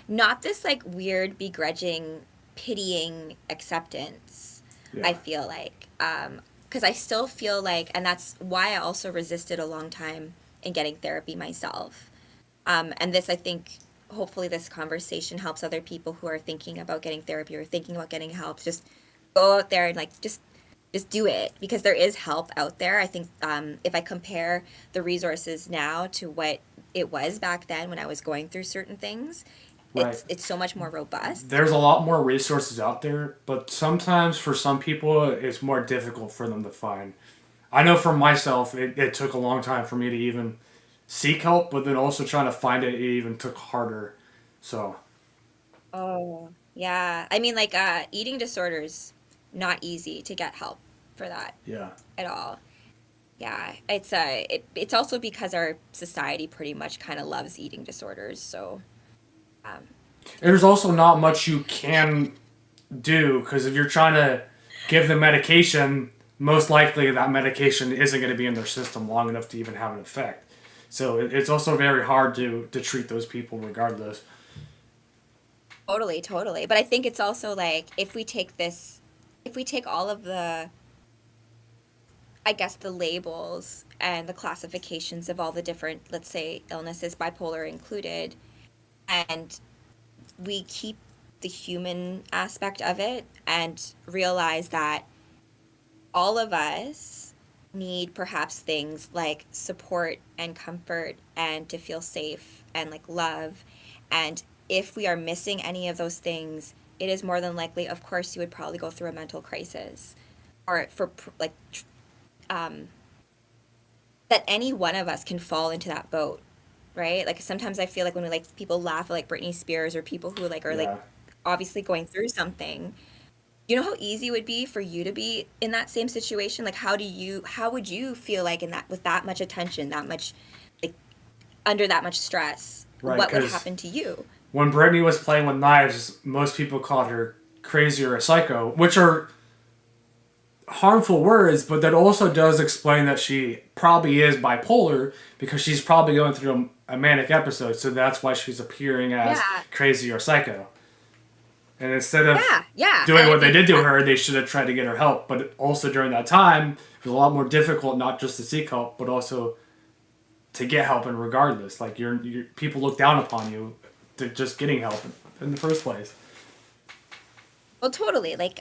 not this like weird, begrudging, pitying acceptance. Yeah. I feel like, because I still feel like, and that's why I also resisted a long time in getting therapy myself. And this, I think, hopefully, this conversation helps other people who are thinking about getting therapy or thinking about getting help. Just go out there and like just do it, because there is help out there. I think, if I compare the resources now to what it was back then when I was going through certain things, Right. it's so much more robust. There's a lot more resources out there, but sometimes for some people it's more difficult for them to find. I know for myself, it took a long time for me to even seek help, but then also trying to find it even took harder. So, Oh, yeah. I mean, like, eating disorders, not easy to get help for that yeah. at all. Yeah, it's also because our society pretty much kind of loves eating disorders. So, um, There's also not much you can do because if you're trying to give them medication, most likely that medication isn't going to be in their system long enough to even have an effect. So it's also very hard to treat those people regardless. totally, totally. But I think it's also like, if we take all of the, I guess, the labels and the classifications of all the different, let's say, illnesses, bipolar included, and we keep the human aspect of it and realize that all of us need perhaps things like support and comfort and to feel safe and like love. And if we are missing any of those things, it is more than likely, of course, you would probably go through a mental crisis, or like, um, that any one of us can fall into that boat, right? Like sometimes I feel like when we, like, people laugh at like Britney Spears or people who like are like Yeah. obviously going through something. You know how easy it would be for you to be in that same situation? Like how would you feel like in that, with that much attention, that much, like, under that much stress? Right. What would Because happen to you? when Britney was playing with knives, most people called her crazy or a psycho, which are harmful words, but that also does explain that she probably is bipolar because she's probably going through a manic episode, so that's why she's appearing as Yeah. crazy or psycho. And instead of Yeah, yeah. doing And I what they think did to that, her, they should have tried to get her help. But also during that time, it was a lot more difficult not just to seek help, but also to get help. And regardless, like you're people look down upon you to just getting help in the first place. well, totally. Like,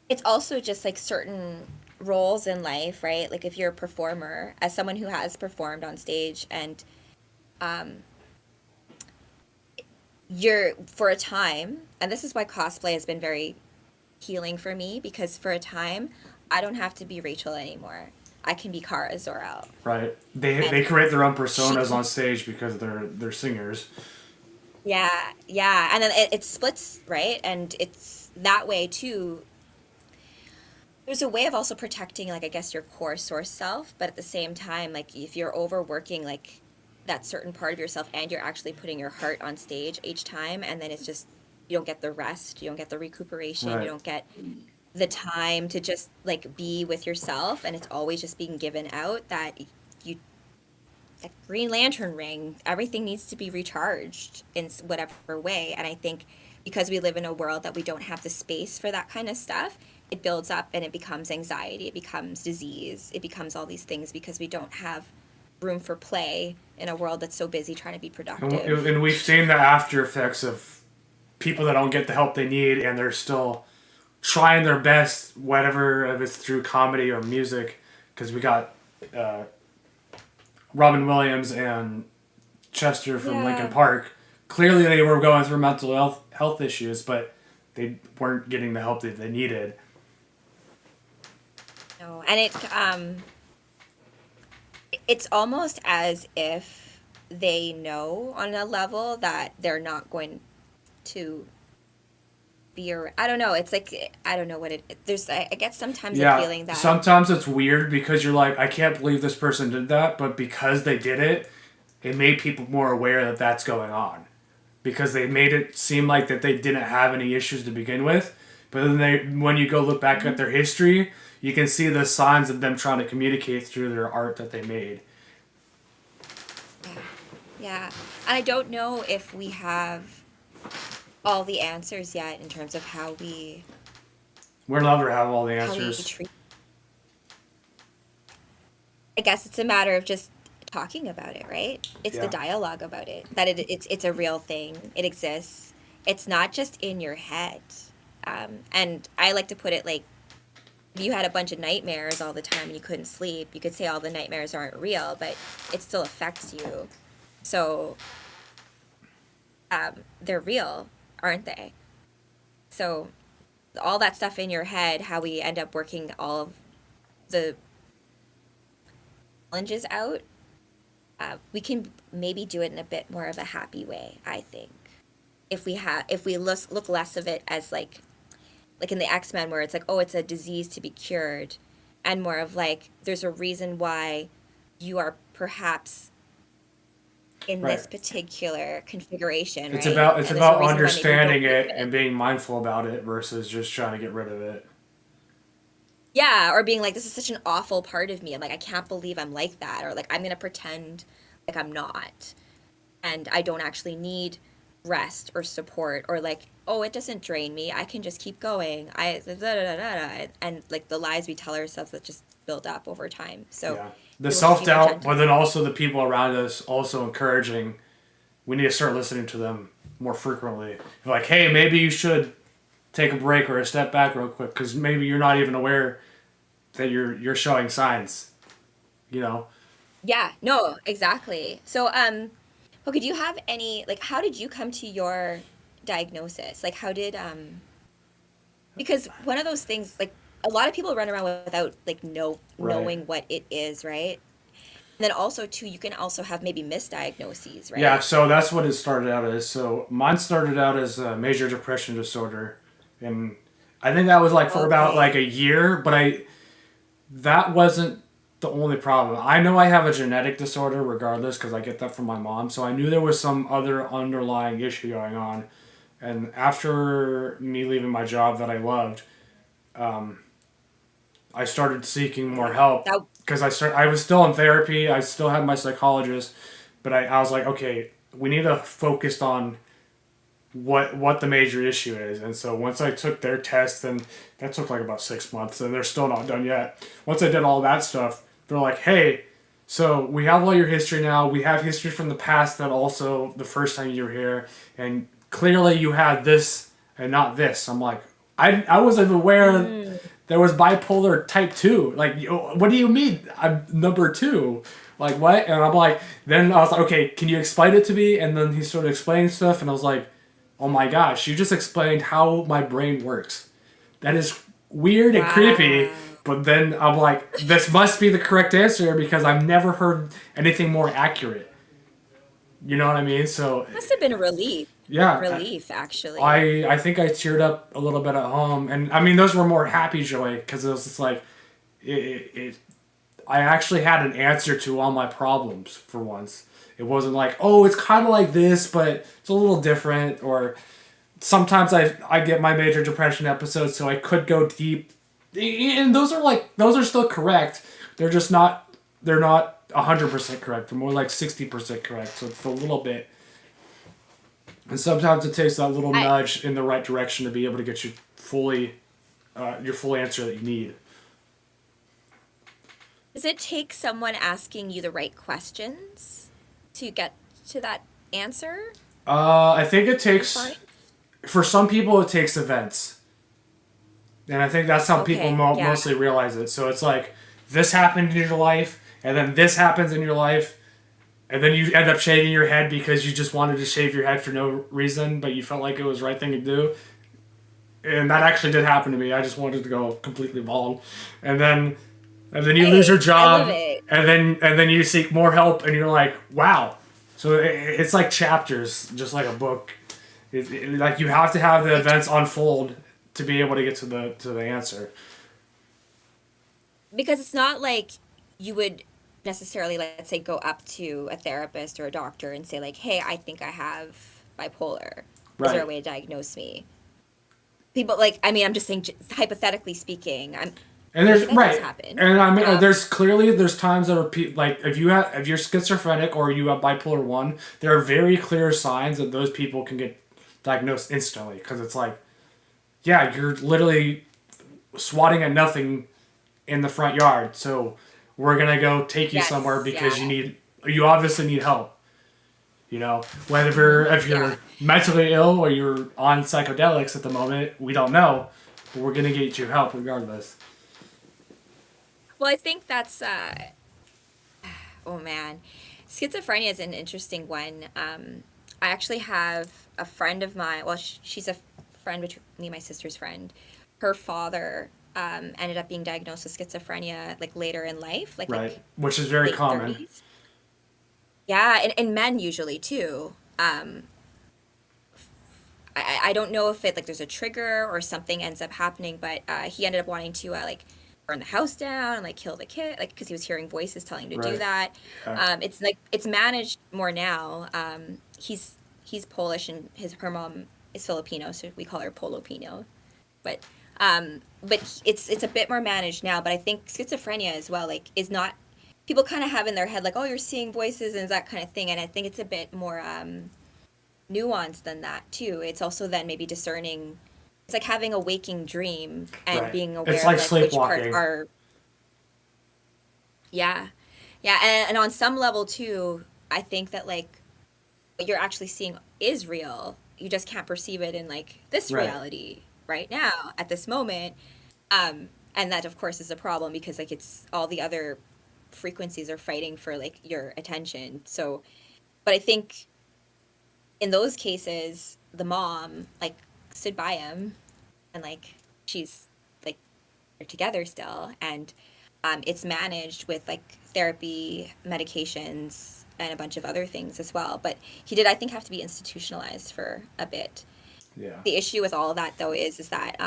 it's also just like certain roles in life, right? Like if you're a performer, as someone who has performed on stage, and um, you're, for a time, and this is why cosplay has been very healing for me, because for a time, I don't have to be Rachel anymore. I can be Kara Zor-El. Right? They And create their own she personas can, on stage because they're singers. yeah, yeah. And then it splits, right? And it's that way too. There's a way of also protecting, like, I guess, your core source self, but at the same time, like, if you're overworking, like, that certain part of yourself and you're actually putting your heart on stage each time, and then it's just, you don't get the rest, you don't get the recuperation, you Right. don't get the time to just like be with yourself, and it's always just being given out, that you, that Green Lantern ring, everything needs to be recharged in whatever way. And I think because we live in a world that we don't have the space for that kind of stuff, it builds up and it becomes anxiety, it becomes disease, it becomes all these things because we don't have room for play in a world that's so busy trying to be productive. And we've seen the after effects of people that don't get the help they need and they're still trying their best, whatever, if it's through comedy or music. Because we got uh, Robin Williams and Chester from Linkin Yeah. Park. Clearly, they were going through mental health issues, but they weren't getting the help that they needed. No, and it's almost as if they know on a level that they're not going to be around. I don't know. It's like, I don't know what there's, I get sometimes a Yeah, feeling that, sometimes it's weird because you're like, I can't believe this person did that, but because they did it, it made people more aware that that's going on. Because they made it seem like that they didn't have any issues to begin with, but then when you go look back at their history, you can see the signs of them trying to communicate through their art that they made. yeah, yeah. And I don't know if we have all the answers yet in terms of how we We'll never have all the how we answers. treat. I guess it's a matter of just talking about it, right? It's the Yeah. dialogue about it that it's a real thing. It exists. It's not just in your head. And I like to put it like if you had a bunch of nightmares all the time and you couldn't sleep, you could say all the nightmares aren't real, but it still affects you. So they're real, aren't they? So all that stuff in your head, how we end up working all of the challenges out, we can maybe do it in a bit more of a happy way, I think. If we look less of it as like in the X-Men where it's like, oh, it's a disease to be cured, and more of like there's a reason why you are perhaps in Right. this particular configuration, It's right? about And there's a reason why maybe you don't understanding deal it with it. and being mindful about it versus just trying to get rid of it. Yeah, or being like, this is such an awful part of me. I'm like, I can't believe I'm like that, or like I'm gonna pretend like I'm not, and I don't actually need rest or support, or like, oh, it doesn't drain me. I can just keep going. Da, da, da, da, da. And like the lies we tell ourselves that just build up over time. So Yeah. The we will just self be more doubt, gentle. but then also the people around us also encouraging. We need to start listening to them more frequently. Like, hey, maybe you should take a break or a step back real quick because maybe you're not even aware that you're showing signs. You know. Yeah, no, exactly. So, okay, do you have any like how did you come to your diagnosis? Like how did because one of those things like a lot of people run around without like Right. knowing what it is, right? And then also too, you can also have maybe misdiagnoses, Yeah. right? So that's what it started out as. So mine started out as a major depression disorder, and I think that was like for about like Okay. a year, but I that wasn't the only problem. I know I have a genetic disorder regardless because I get that from my mom. So I knew there was some other underlying issue going on. And after me leaving my job that I loved, I started seeking more help That because I was still in therapy. I still had my psychologist, but I was like, okay, we need to focus on what the major issue is. And so once I took their test, and that took like about 6 months, and they're still not done yet. Once I did all that stuff, they're like, hey, so we have all your history now. We have history from the past that also the first time you were here, and clearly you had this and not this. I'm like, I wasn't aware mm, there was bipolar type 2. Like, what do you mean I'm number 2? Like, what? And I'm like, then I was like, okay, can you explain it to me? And then he started explaining stuff, and I was like, oh my gosh, you just explained how my brain works. That is weird and creepy. wow. But then I'm like, this must be the correct answer because I've never heard anything more accurate. You know what I mean? So, Must have been a yeah, relief actually. I think I teared up a little bit at home. And I mean, those were more happy joy because it was just like, it I actually had an answer to all my problems for once. It wasn't like, oh, it's kind of like this, but it's a little different. Or sometimes I get my major depression episodes, so I could go deep. And those are still correct. They're just not they're not 100% correct. They're more like 60% correct. So it's a little bit. And sometimes it takes that little I nudge in the right direction to be able to get you your full answer that you need. Does it take someone asking you the right questions to get to that answer? I think it You takes find? for some people it takes events, and I think that's how people Okay, yeah. mostly realize it. So it's like this happened in your life, and then this happens in your life, and then you end up shaving your head because you just wanted to shave your head for no reason, but you felt like it was the right thing to do. And that actually did happen to me. I just wanted to go completely bald, and then you lose your Hey, I love job, it. and then you seek more help, and you're like, wow. So it's like chapters, just like a book. Like you have to have the events unfold to be able to get to the answer. Because it's not like you would necessarily, let's say, go up to a therapist or a doctor and say, like, hey, I think I have bipolar. Is there a Right. way to diagnose me? People, like, I mean, I'm just saying, hypothetically speaking, And maybe there's that does right. happen. And I mean, Um, there's clearly there's times that are like if you're schizophrenic or you have bipolar 1, there are very clear signs that those people can get diagnosed instantly because it's like, yeah, you're literally swatting at nothing in the front yard. So we're gonna go take you somewhere Yes, because yeah. you obviously need help. You know, whether if Yeah. you're mentally ill or you're on psychedelics at the moment, we don't know, but we're gonna get you help regardless. Well, I think that's oh man. Schizophrenia is an interesting one. I actually have a friend of mine, well, she's a friend between me and my sister's friend. Her father ended up being diagnosed with schizophrenia like later in life, Right, which is very late common. 30s. Yeah, and men usually too. I don't know if it like there's a trigger or something ends up happening, but he ended up wanting to like burn the house down and like kill the kid, like because he was hearing voices telling him to do Right. that. Yeah. It's like it's managed more now. He's Polish and his her mom is Filipino, so we call her Polopino. But it's a bit more managed now. But I think schizophrenia as well, like, is not people kind of have in their head like, oh, you're seeing voices and that kind of thing, and I think it's a bit more nuanced than that too. It's also then maybe discerning. It's like having a waking dream and Right. being It's aware of like like which parts sleepwalking. are yeah, yeah, and on some level too. I think that like what you're actually seeing is real. You just can't perceive it in like this Right. reality right now at this moment. And that of course is a problem because like it's all the other frequencies are fighting for like your attention. So, but I think in those cases, the mom like stood by him and like she's like they're together still and it's managed with like therapy, medications, and a bunch of other things as well. But he did, I think, have to be institutionalized for a bit. Yeah. The issue with all of that, though, is that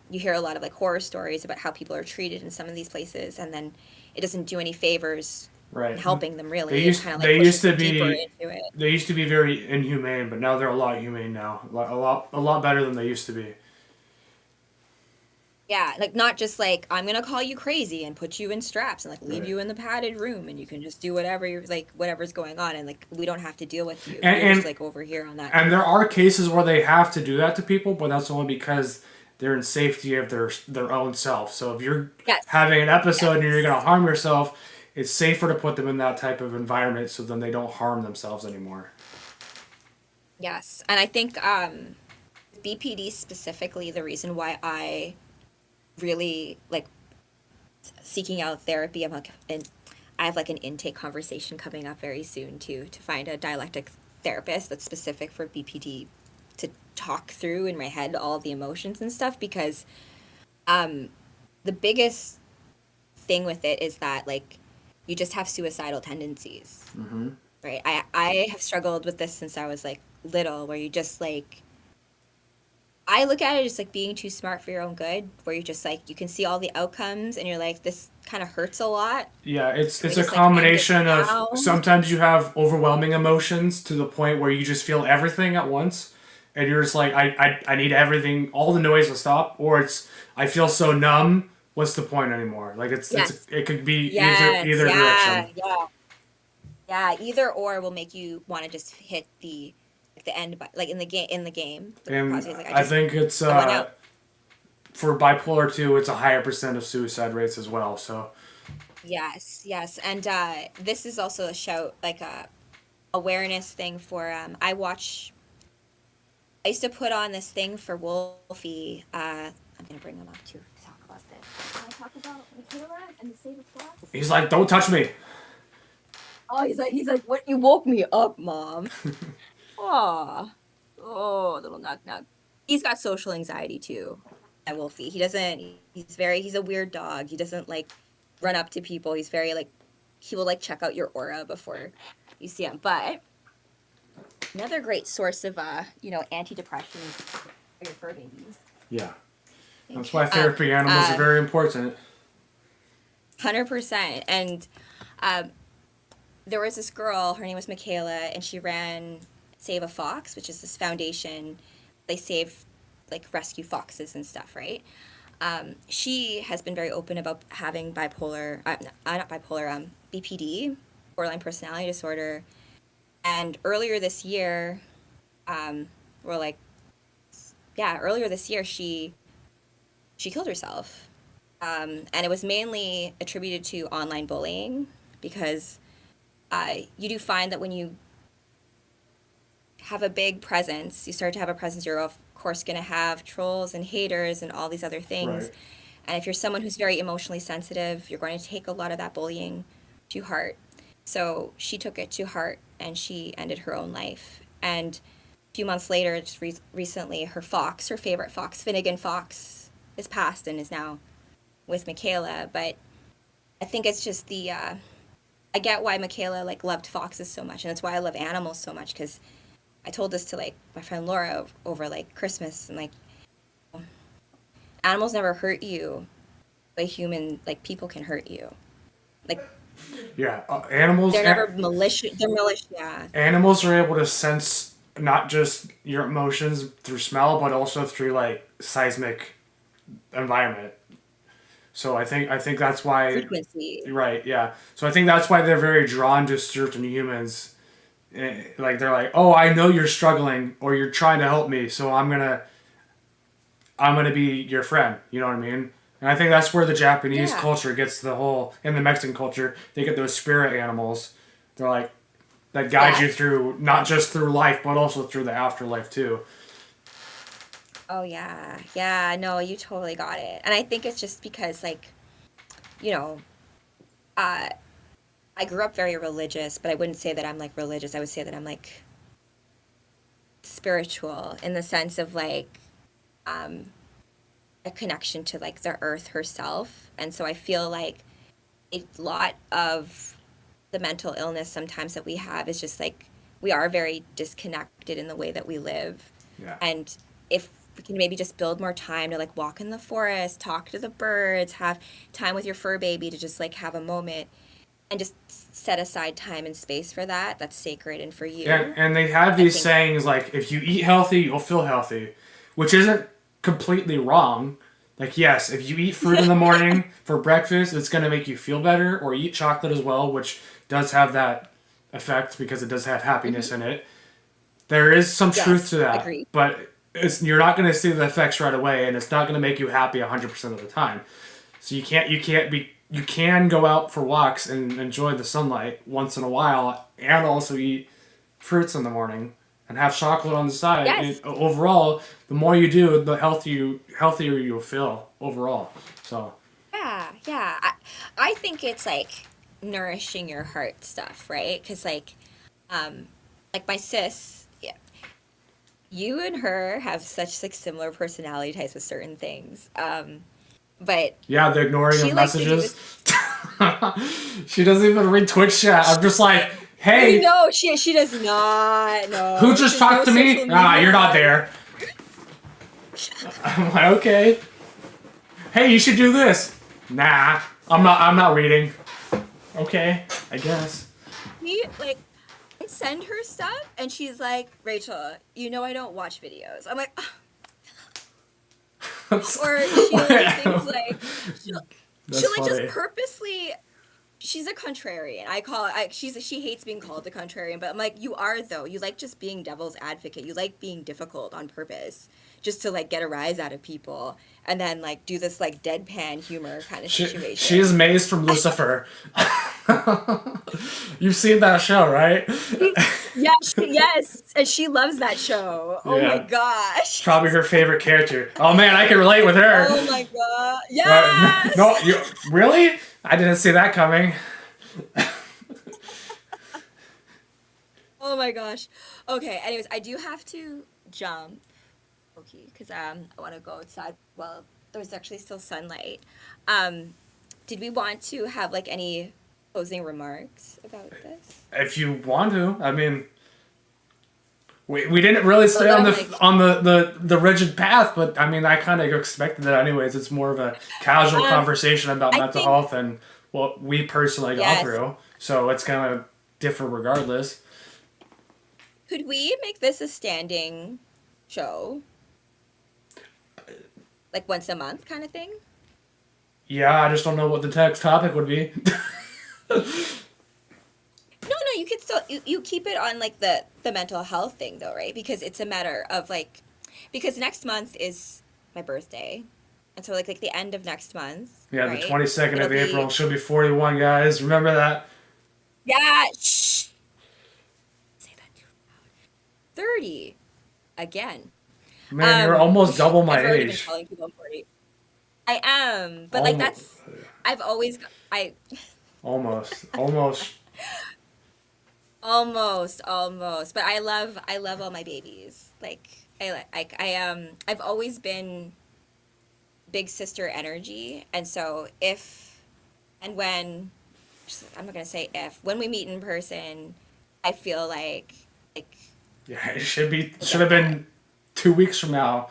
you hear a lot of like horror stories about how people are treated in some of these places, and then it doesn't do any favors in Right. helping them. Really, it kind of like They used pushes to them deeper be into it. they used to be very inhumane, but now they're a lot humane now. A lot better than they used to be. Yeah, like not just like I'm gonna call you crazy and put you in straps and like leave Right. you in the padded room and you can just do whatever you're like whatever's going on and like we don't have to deal with you. You're just And like over here on that. and there are cases where they have to do that to people, but that's only because they're in safety of their own self. So if you're Yes, having an episode and you're gonna yes, harm yourself, it's safer to put them in that type of environment so then they don't harm themselves anymore. yes. And I think BPD specifically, the reason why I really like seeking out therapy. I'm like, and I have like an intake conversation coming up very soon too to find a dialectic therapist that's specific for BPD to talk through in my head all the emotions and stuff because the biggest thing with it is that like you just have suicidal tendencies, Mm-hmm. right? I have struggled with this since I was like little, where you just like I look at it as like being too smart for your own good, where you just like you can see all the outcomes and you're like this kind of hurts a lot. Yeah, Can we it's a just like end it combination of now? sometimes you have overwhelming emotions to the point where you just feel everything at once, and you're just like I need everything, all the noise to stop, or it's I feel so numb. What's the point anymore? Like Yes. it could be Yes. either direction. Yeah. Yeah. Yeah. Either or will make you want to just hit the end, but like in the game, the And process. Like I think it's I want out. for bipolar 2, it's a higher percent of suicide rates as well. So Yes. Yes. And this is also a show like a awareness thing for I watch. I used to put on this thing for Wolfie. I'm gonna bring him up to talk about this. Can I talk about Michaela and the Save of Clocks? he's like, "Don't touch me." Oh, he's like, what? You woke me up, mom. Oh, oh, little knock knock. He's got social anxiety too. At Wolfie, he doesn't. He's a weird dog. He doesn't like run up to people. He's very like he will like check out your aura before you see him. But another great source of antidepressants for your fur babies. Yeah, I that's think. why therapy animals are very important. 100%. And um, there was this girl. Her name was Michaela, and she ran Save a Fox, which is this foundation. They save like rescue foxes and stuff, right? She has been very open about having bipolar, not bipolar, BPD, borderline personality disorder. And earlier this year, um, or like, yeah, earlier this year, she killed herself. And it was mainly attributed to online bullying because you do find that when you have a big presence, you start to have a presence, you're of course going to have trolls and haters and all these other things. Right. And if you're someone who's very emotionally sensitive, you're going to take a lot of that bullying to heart. So she took it to heart and she ended her own life. And a few months later, just recently, her fox, her favorite fox, Finnegan Fox, is passed and is now with Michaela. But I think it's just I get why Michaela like loved foxes so much, and that's why I love animals so much. Because I told this to like my friend Laura over like Christmas, and like animals never hurt you, but like people can hurt you. Like Yeah, animals. they're never malicious. They're malicious. Yeah. Animals are able to sense not just your emotions through smell, but also through like seismic environment. So I think that's why. Frequency. Right. Yeah. So I think that's why they're very drawn to certain humans. Like they're like, oh, I know you're struggling or you're trying to help me, so I'm gonna be your friend. You know what I mean? And I think that's where the Japanese Yeah. culture gets the whole, in the Mexican culture, they get those spirit animals. They're like, that guide you Yes. through, not just through life, but also through the afterlife too. Oh yeah. Yeah. No, you totally got it. And I think it's just because like you know, uh, I grew up very religious, but I wouldn't say that I'm like religious. I would say that I'm like spiritual in the sense of like um, a connection to like the earth herself. And so I feel like a lot of the mental illness sometimes that we have is just like we are very disconnected in the way that we live. Yeah. And if we can maybe just build more time to like walk in the forest, talk to the birds, have time with your fur baby to just like have a moment and just set aside time and space for that, that's sacred and for And, you. and they have I these think sayings like, if you eat healthy, you'll feel healthy, which isn't completely wrong. Like, yes, if you eat fruit in the morning for breakfast, it's going to make you feel better, or eat chocolate as well, which does have that effect because it does have happiness Mhm. in it. There is some truth to Yes, that, agree. but you're not going to see the effects right away, and it's not going to make you happy 100% of the time. So you can go out for walks and enjoy the sunlight once in a while, and also eat fruits in the morning and have chocolate on the side. And Yes. overall, the more you do, the healthier you'll feel overall. So Yeah, yeah. I think it's like nourishing your heart stuff, right? Because um, like my sis, yeah, you and her have such like similar personality types with certain things. But yeah, the ignoring she of likes to do messages. this. She doesn't even read Twitch chat. I'm just like, I hey, know she does not. who No, she just has no talked to me? social Ah, media you're not life. there. I'm like, okay. Hey, you should do this. Nah, I'm not reading. Okay, I guess. She like I send her stuff, and she's like, Rachel, you know I don't watch videos. I'm like, or she'll do things like she'll That's like just funny. purposely she's a contrarian. She hates being called a contrarian, but I'm like, you are though. You like just being devil's advocate. You like being difficult on purpose, just to like get a rise out of people, and then like do this like deadpan humor kind of She is situation. Maze from Lucifer. You've seen that show, right? Yes, yes, and she loves that show. Oh my Yeah, gosh. probably her favorite character. Oh man, I can relate with her. Oh my god. No, Yes. you really? I didn't see that coming. Oh my gosh. Okay, anyways, I do have to jump, okay, because I want to go outside. Well, there's actually still sunlight. Um, did we want to have like any closing remarks about this? If you want to, I mean, we didn't really A stay on little the like the rigid path, but I mean, I kind of expected that anyways. It's more of a casual um conversation about I mental think health and what we personally gone yes. through, so it's gonna differ regardless. Could we make this a standing show, like once a month kind of thing? Yeah, I just don't know what the text topic would be. No, no, you could still you keep it on like the mental health thing though, right? Because it's a matter of like because next month is my birthday. And so like the end of next month, Yeah, the right? 22nd It'll of be April. She'll be 41, guys. Remember that? yeah, shh. Say that too. 30 again. Man, you're almost double my I've already been age. telling people I'm 40. I am, but like Almost. that's I've always I Almost. Almost. almost, but I love all my babies. I've always been big sister energy, and so if and when I'm not gonna say if when we meet in person, I feel like Yeah, it we'll should get have that. been 2 weeks from now.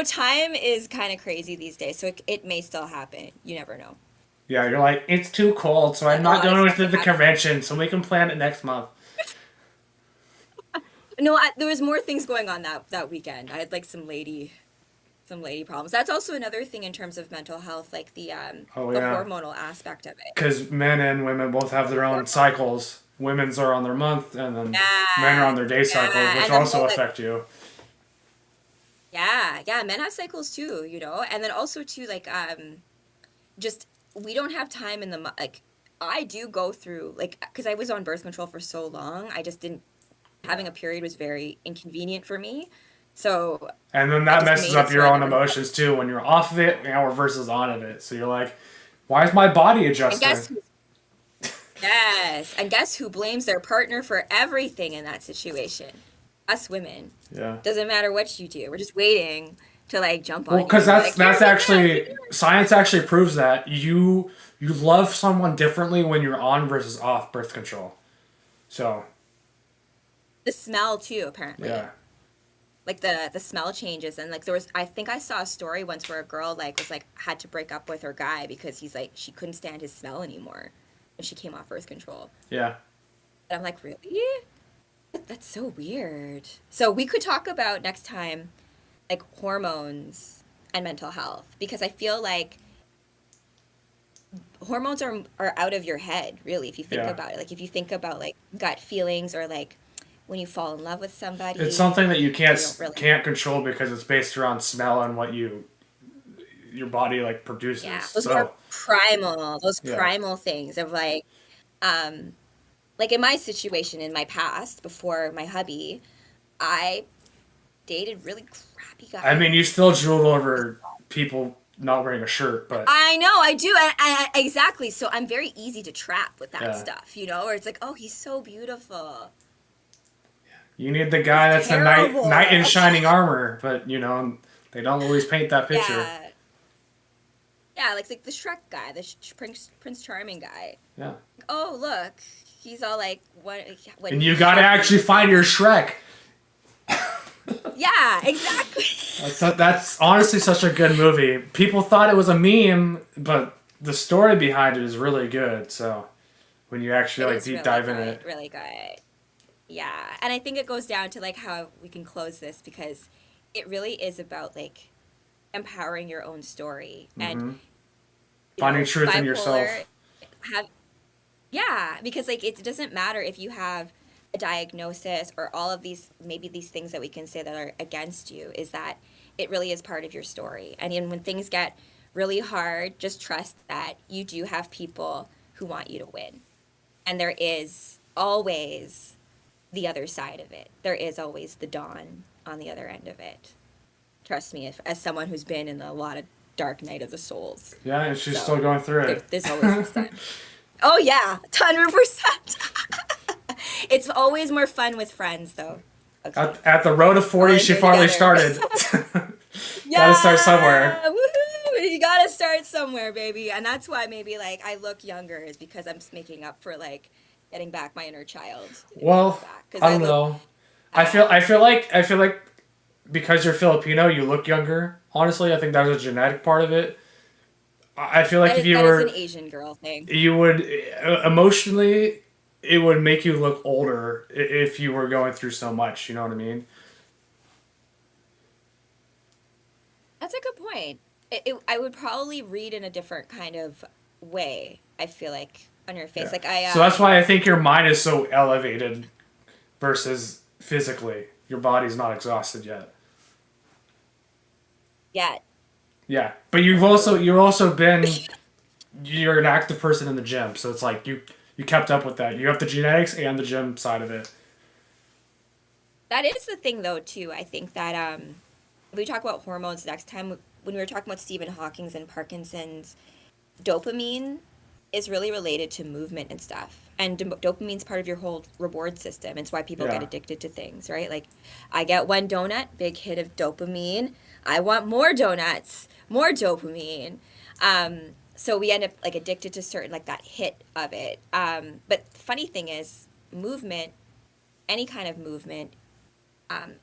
Time is kind of crazy these days, so it may still happen. You never know. Yeah, you're like, it's too cold, so I'm A not lot of going stuff to could the happen. convention, so we can plan it next month. No, there was more things going on that weekend. I had like some lady problems. That's also another thing in terms of mental health, like Oh, the yeah. hormonal aspect of it. Because men and women both have The their own hormone. cycles. Women's are on their month, and then men are on Yes, their day cycles, yeah, which and then also affect you. yeah, men have cycles too, and then also too like just we don't have time in the like I do go through like because I was on birth control for so long, I just didn't Yeah. having a period was very inconvenient for me, so And then I that just messes made it up so your I own never had emotions too when you're off of it or versus on of it. So you're like, why is my body and adjusting? guess who blames their partner for everything in that situation? Us women. Yeah. Doesn't matter what you do. We're just waiting to like jump Well, on you because and be that's like, "You're that's enough. actually science actually proves that you love someone differently when you're on versus off birth control. So The smell too, apparently. yeah, Like the smell changes and like there was I think I saw a story once where a girl like was like had to break up with her guy because he's like she couldn't stand his smell anymore when she came off birth control. yeah, And I'm like, "Really? That's so weird." So we could talk about next time like hormones and mental health because I feel like hormones are out of your head, really, if you think yeah. about it. Like if you think about like gut feelings or like when you fall in love with It's somebody, something that you you don't really can't control because it's based around smell and what your body like produces. yeah, those more So primal, those yeah, primal things of um like in my situation in my past before my hubby, I dated really crappy I mean, you guys. still drooled over people not wearing a shirt, but I know, I do, and exactly. So I'm very easy to trap with that yeah, stuff, where it's like, oh, he's so beautiful. you need the He's guy that's a knight in terrible. shining armor, but they don't always paint that picture. Yeah, yeah, like the Shrek guy, the Prince Charming guy. Yeah. Oh, look, he's all like, what And he you gotta hugging actually me find from. your Shrek. Yeah, exactly. That's honestly such a good movie. People thought it was a meme, but the story behind it is really good. So when you It actually like is deep really dive in good, it, really good. Yeah, and I think it goes down to like how we can close this because it really is about like empowering your own story and hmm finding truth in yourself. bipolar have yeah, because like it doesn't matter if you have a diagnosis or all of these maybe these things that we can say that are against you is that it really is part of your story. And then when things get really hard, just trust that you do have people who want you to win. And there is always the other side of it. There is always the dawn on the other end of it. Trust me, if, as someone who's been in a lot of dark night of the souls. Yeah, and she's still So going through there's always the it. sun. Oh yeah, 100%. It's always more fun with friends, though. Okay, At the road of 40, going she through it finally together. started. Gotta start somewhere. Yeah, woohoo! You gotta start somewhere, baby, and that's why maybe like I look younger is because I'm just making up for like getting back my inner child, getting things Well, back. Because I I don't look, know. uh, I feel like because you're Filipino, you look younger. Honestly, I think that's a genetic part of it. I feel like that if is you that is an were, Asian girl thing. you would emotionally, it would make you look older if you were going through so much. You know what I mean? That's a good point. I would probably read in a different kind of way. I feel like on your face, Yeah. like I So that's why I think your mind is so elevated versus physically. Your body's not exhausted yet. Yeah. Yeah, but you've also been you're an active person in the gym, so it's like you kept up with that. You have the genetics and the gym side of it. That is the thing though too. I think that we talk about hormones next time when we were talking about Stephen Hawking's and Parkinson's, dopamine is really related to movement and stuff. And dopamine's part of your whole reward system. It's why people get Yeah, addicted to things, right? Like, I get one donut, big hit of dopamine. I want more donuts, more dopamine. So we end up like addicted to certain like that hit of it. But the funny thing is, movement, any kind of movement,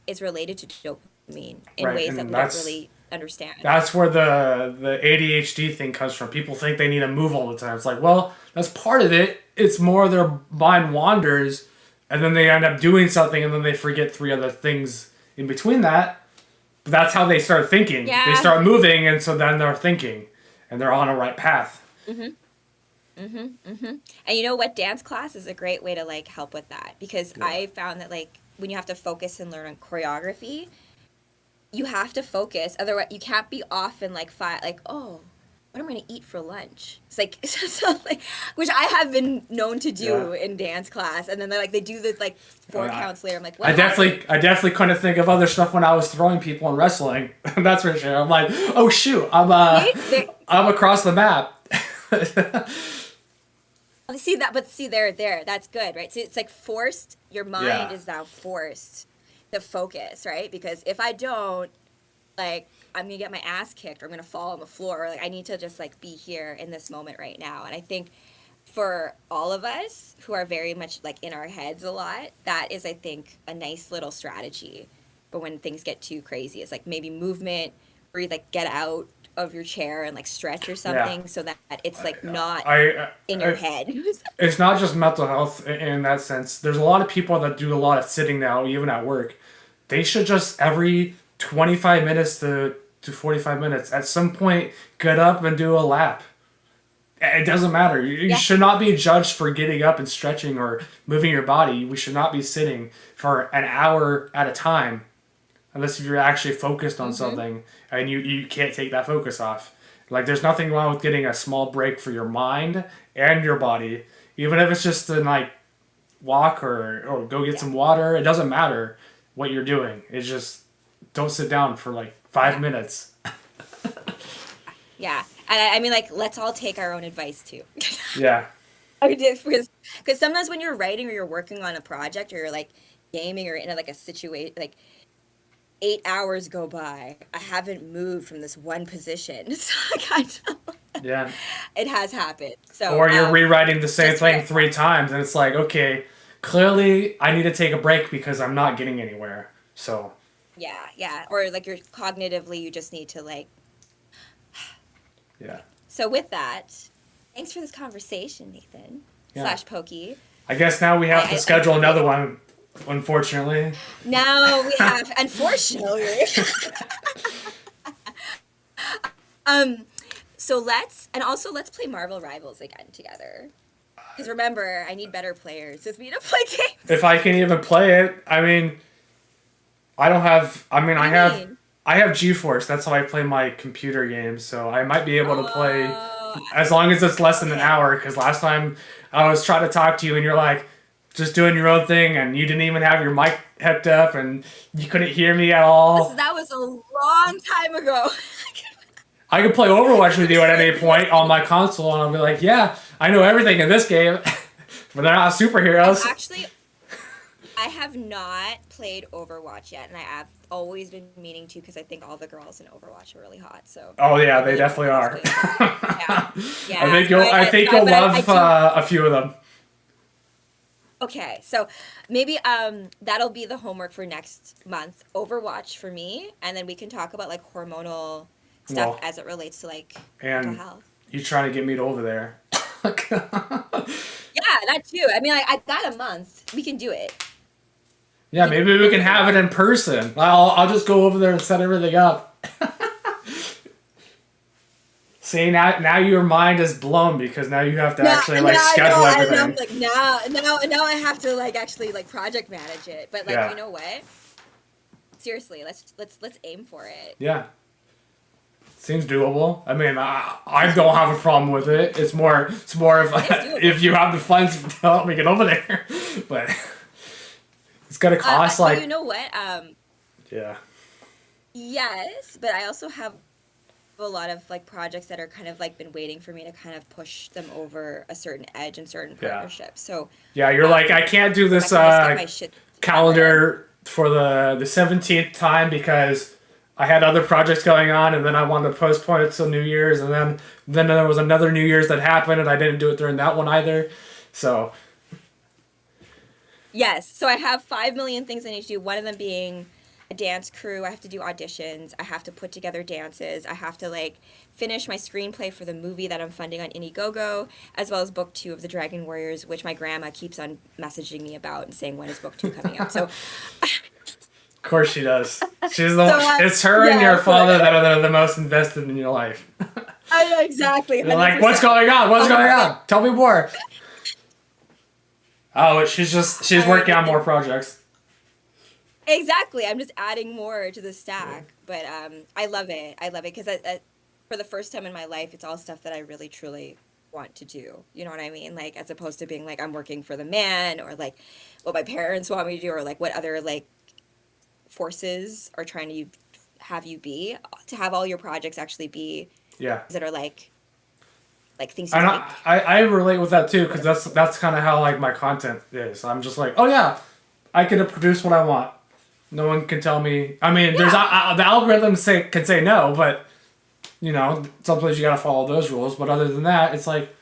is related to dopamine in right, ways that and we don't really understand. that's where the ADHD thing comes from. People think they need to move all the time. It's like, well, that's part of it. It's more their mind wanders, and then they end up doing something, and then they forget three other things in between that. But that's how they start thinking. They Yeah. start moving, and so then they're thinking, and they're on a right path. And you know what? Dance class is a great way to like help with that because Yeah. I found that like when you have to focus and learn on choreography, you have to focus. Otherwise, you can't be off in like five. Like, oh, what am I gonna eat for lunch? It's like, so, like, which I have been known to do Yeah. in dance class, and then they do the like four I, counts later. I'm like, I what definitely, happened? I definitely couldn't think of other stuff when I was throwing people in wrestling. That's for sure. I'm like, oh shoot, See, I'm across the map. see that, but see there, that's good, right? So it's like forced. Your mind Yeah, is now forced to focus, right? Because if I don't, like, I'm gonna get my ass kicked, or I'm gonna fall on the floor, or like I need to just like be here in this moment right now. And I think for all of us who are very much like in our heads a lot, that is, I think, a nice little strategy. But when things get too crazy, it's like maybe movement, or you like get out of your chair and like stretch or yeah. something so that it's like not in your I head. it's not just mental health in that sense. There's a lot of people that do a lot of sitting now, even at work. They should just every 25 minutes to 45 minutes at some point get up and do a lap. It doesn't matter. You Yeah. should not be judged for getting up and stretching or moving your body. We should not be sitting for an hour at a time unless if you're actually focused on Mm-hmm. something and you can't take that focus off. Like there's nothing wrong with getting a small break for your mind and your body, even if it's just to like walk or go get Yeah. some water. It doesn't matter what you're doing. It's just don't sit down for like five Yeah. minutes. Yeah. And I mean, like, let's all take our own advice too. Yeah, I did because sometimes when you're writing or you're working on a project or you're like gaming or in like a situation, like 8 hours go by, I haven't moved from this one position. So yeah. it has happened. So Or you're rewriting the same just for thing three times, and it's like, okay, clearly I need to take a break because I'm not getting anywhere. So yeah, yeah, or like you're cognitively, you just need to like. yeah, So with that, thanks for this conversation, Nathan yeah. slash Pokey. I guess now we have to I schedule another one. Unfortunately, Now we have, unfortunately. um, so let's play Marvel Rivals again together. Because remember, I need better players with me to play games. if I can even play it, I mean, I don't have. I mean, What do you mean? I have GeForce. That's how I play my computer games. So I might be able to play Oh, as long as it's less than an okay. hour. Because last time I was trying to talk to you, and you're like just doing your own thing, and you didn't even have your mic hooked up, and you couldn't hear me at all. That was a long time ago. I could play Overwatch with you at any Seriously. point on my console, and I'll be like, yeah, I know everything in this game, but they're not I've superheroes. actually, I have not played Overwatch yet, and I have always been meaning to because I think all the girls in Overwatch are really hot. So Oh I yeah, they really want to definitely get are. into it. Yeah, I yeah. think you'll But I love do. a few of them. Okay, so maybe that'll be the homework for next month. Overwatch for me, and then we can talk about like hormonal stuff Well, as it relates to like mental and health. you trying to get me to over there. Yeah, that too. I mean, like I got a month. We can do it. Yeah, We can maybe we go can for have it that. in person. I'll just go over there and set everything up. See, now your mind is blown because now you have to Yeah, actually and like now I schedule know, and now I'm everything. like now I have to like actually like project manage it. But like Yeah, you know what? Seriously, let's aim for it. yeah. Seems doable. I mean, I don't have a problem with it. It's more of if you have the funds to help me get over there, but it's gonna cost But you like know what? yeah, Yes, but I also have a lot of like projects that are kind of like been waiting for me to kind of push them over a certain edge in certain yeah, partnerships. So yeah. You're like I can't do if I this can just get my shit together. calendar for the 17th time because I had other projects going on, and then I wanted to postpone it till New Year's, and then there was another New Year's that happened, and I didn't do it during that one either. So Yes, so I have 5 million things I need to do. One of them being a dance crew. I have to do auditions. I have to put together dances. I have to like finish my screenplay for the movie that I'm funding on Indiegogo, as well as book two of the Dragon Warriors, which my grandma keeps on messaging me about and saying when is book two coming out. So, of course she does. She's the so it's her and yeah, your father that are the most invested in your life. I know exactly, They're like, what's 100%. going on? What's Oh going my god. on? Tell me more. Oh, she's All right, working but on more projects. exactly. I'm just adding more to the stack, but I love it. I love it because for the first time in my life, it's all stuff that I really truly want to do. You know what I mean? Like as opposed to being like I'm working for the man or like what my parents want me to do or like what other like forces are trying to have you be. To have all your projects actually be Yeah. that are like things you And like. I relate with that too because that's kind of how like my content is. I'm just like, oh yeah, I can produce what I want. No one can tell me. I mean, there's Yeah. the algorithm can say no, but you know, sometimes you gotta follow those rules. But other than that, it's like,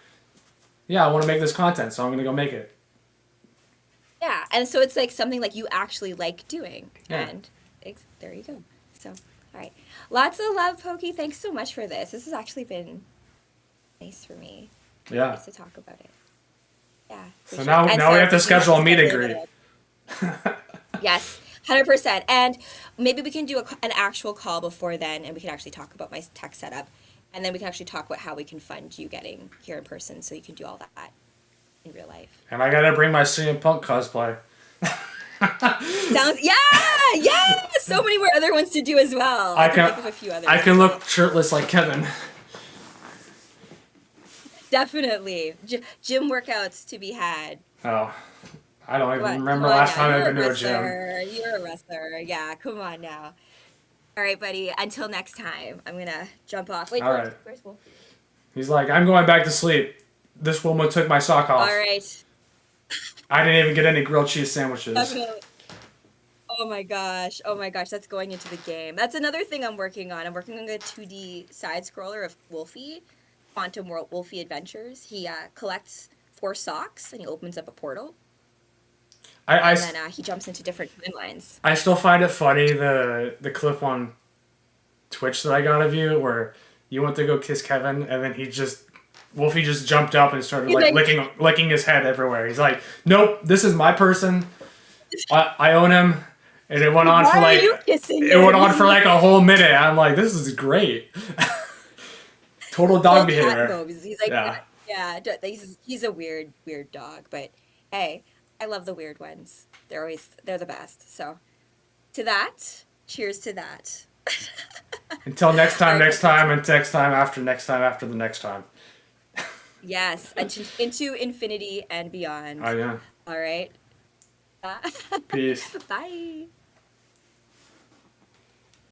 yeah, I want to make this content, so I'm gonna go make it. Yeah, and so it's like something like you actually like doing, Yeah, and there you go. So, all right, lots of love, Pokey. Thanks so much for this. This has actually been nice for me. yeah. Nice to talk about it. Yeah, So appreciate it. now And now we so have to we have schedule to a meet and schedule greet. it. Yes, 100%. And maybe we can do an actual call before then, and we can actually talk about my tech setup, and then we can actually talk about how we can fund you getting here in person, so you can do all that in real life. And I gotta bring my CM Punk cosplay. Sounds yeah, yeah. So many more other ones to do as well. I I can can think of a few I others can as well. look shirtless like Kevin. Definitely, gym workouts to be had. Oh, I don't even What? Come remember on last now, time I've you're a been to a gym. wrestler. You're a wrestler. Yeah, come on now. All right, buddy. Until next time, I'm gonna jump off. Wait, All right. where's Wolfie? He's like, I'm going back to sleep. This woman took my sock All off. right. I didn't even get any grilled cheese sandwiches. Definitely. Oh my gosh. Oh my gosh. That's going into the game. That's another thing I'm working on. I'm working on a 2D side scroller of Wolfie, Quantum World Wolfie Adventures. He collects 4 socks and he opens up a portal, I, and I, then he jumps into different timelines. I still find it funny the clip on Twitch that I got of you where you went to go kiss Kevin and then Wolfie just jumped up and started He's like like, licking his head everywhere. He's like, nope, this is my person. I own him. And it went on why for are like you kissing it went on for him? like a whole minute. I'm like, this is great. Total Full dog cat behavior. moves. He's like, Yeah. yeah, he's a weird dog, but hey, I love the weird ones. They're the best. So to that, cheers to that. Until next All time, right, next Pokey. time, and next time after the next time. Yes, into infinity and beyond. Oh yeah. All right. Peace. Bye.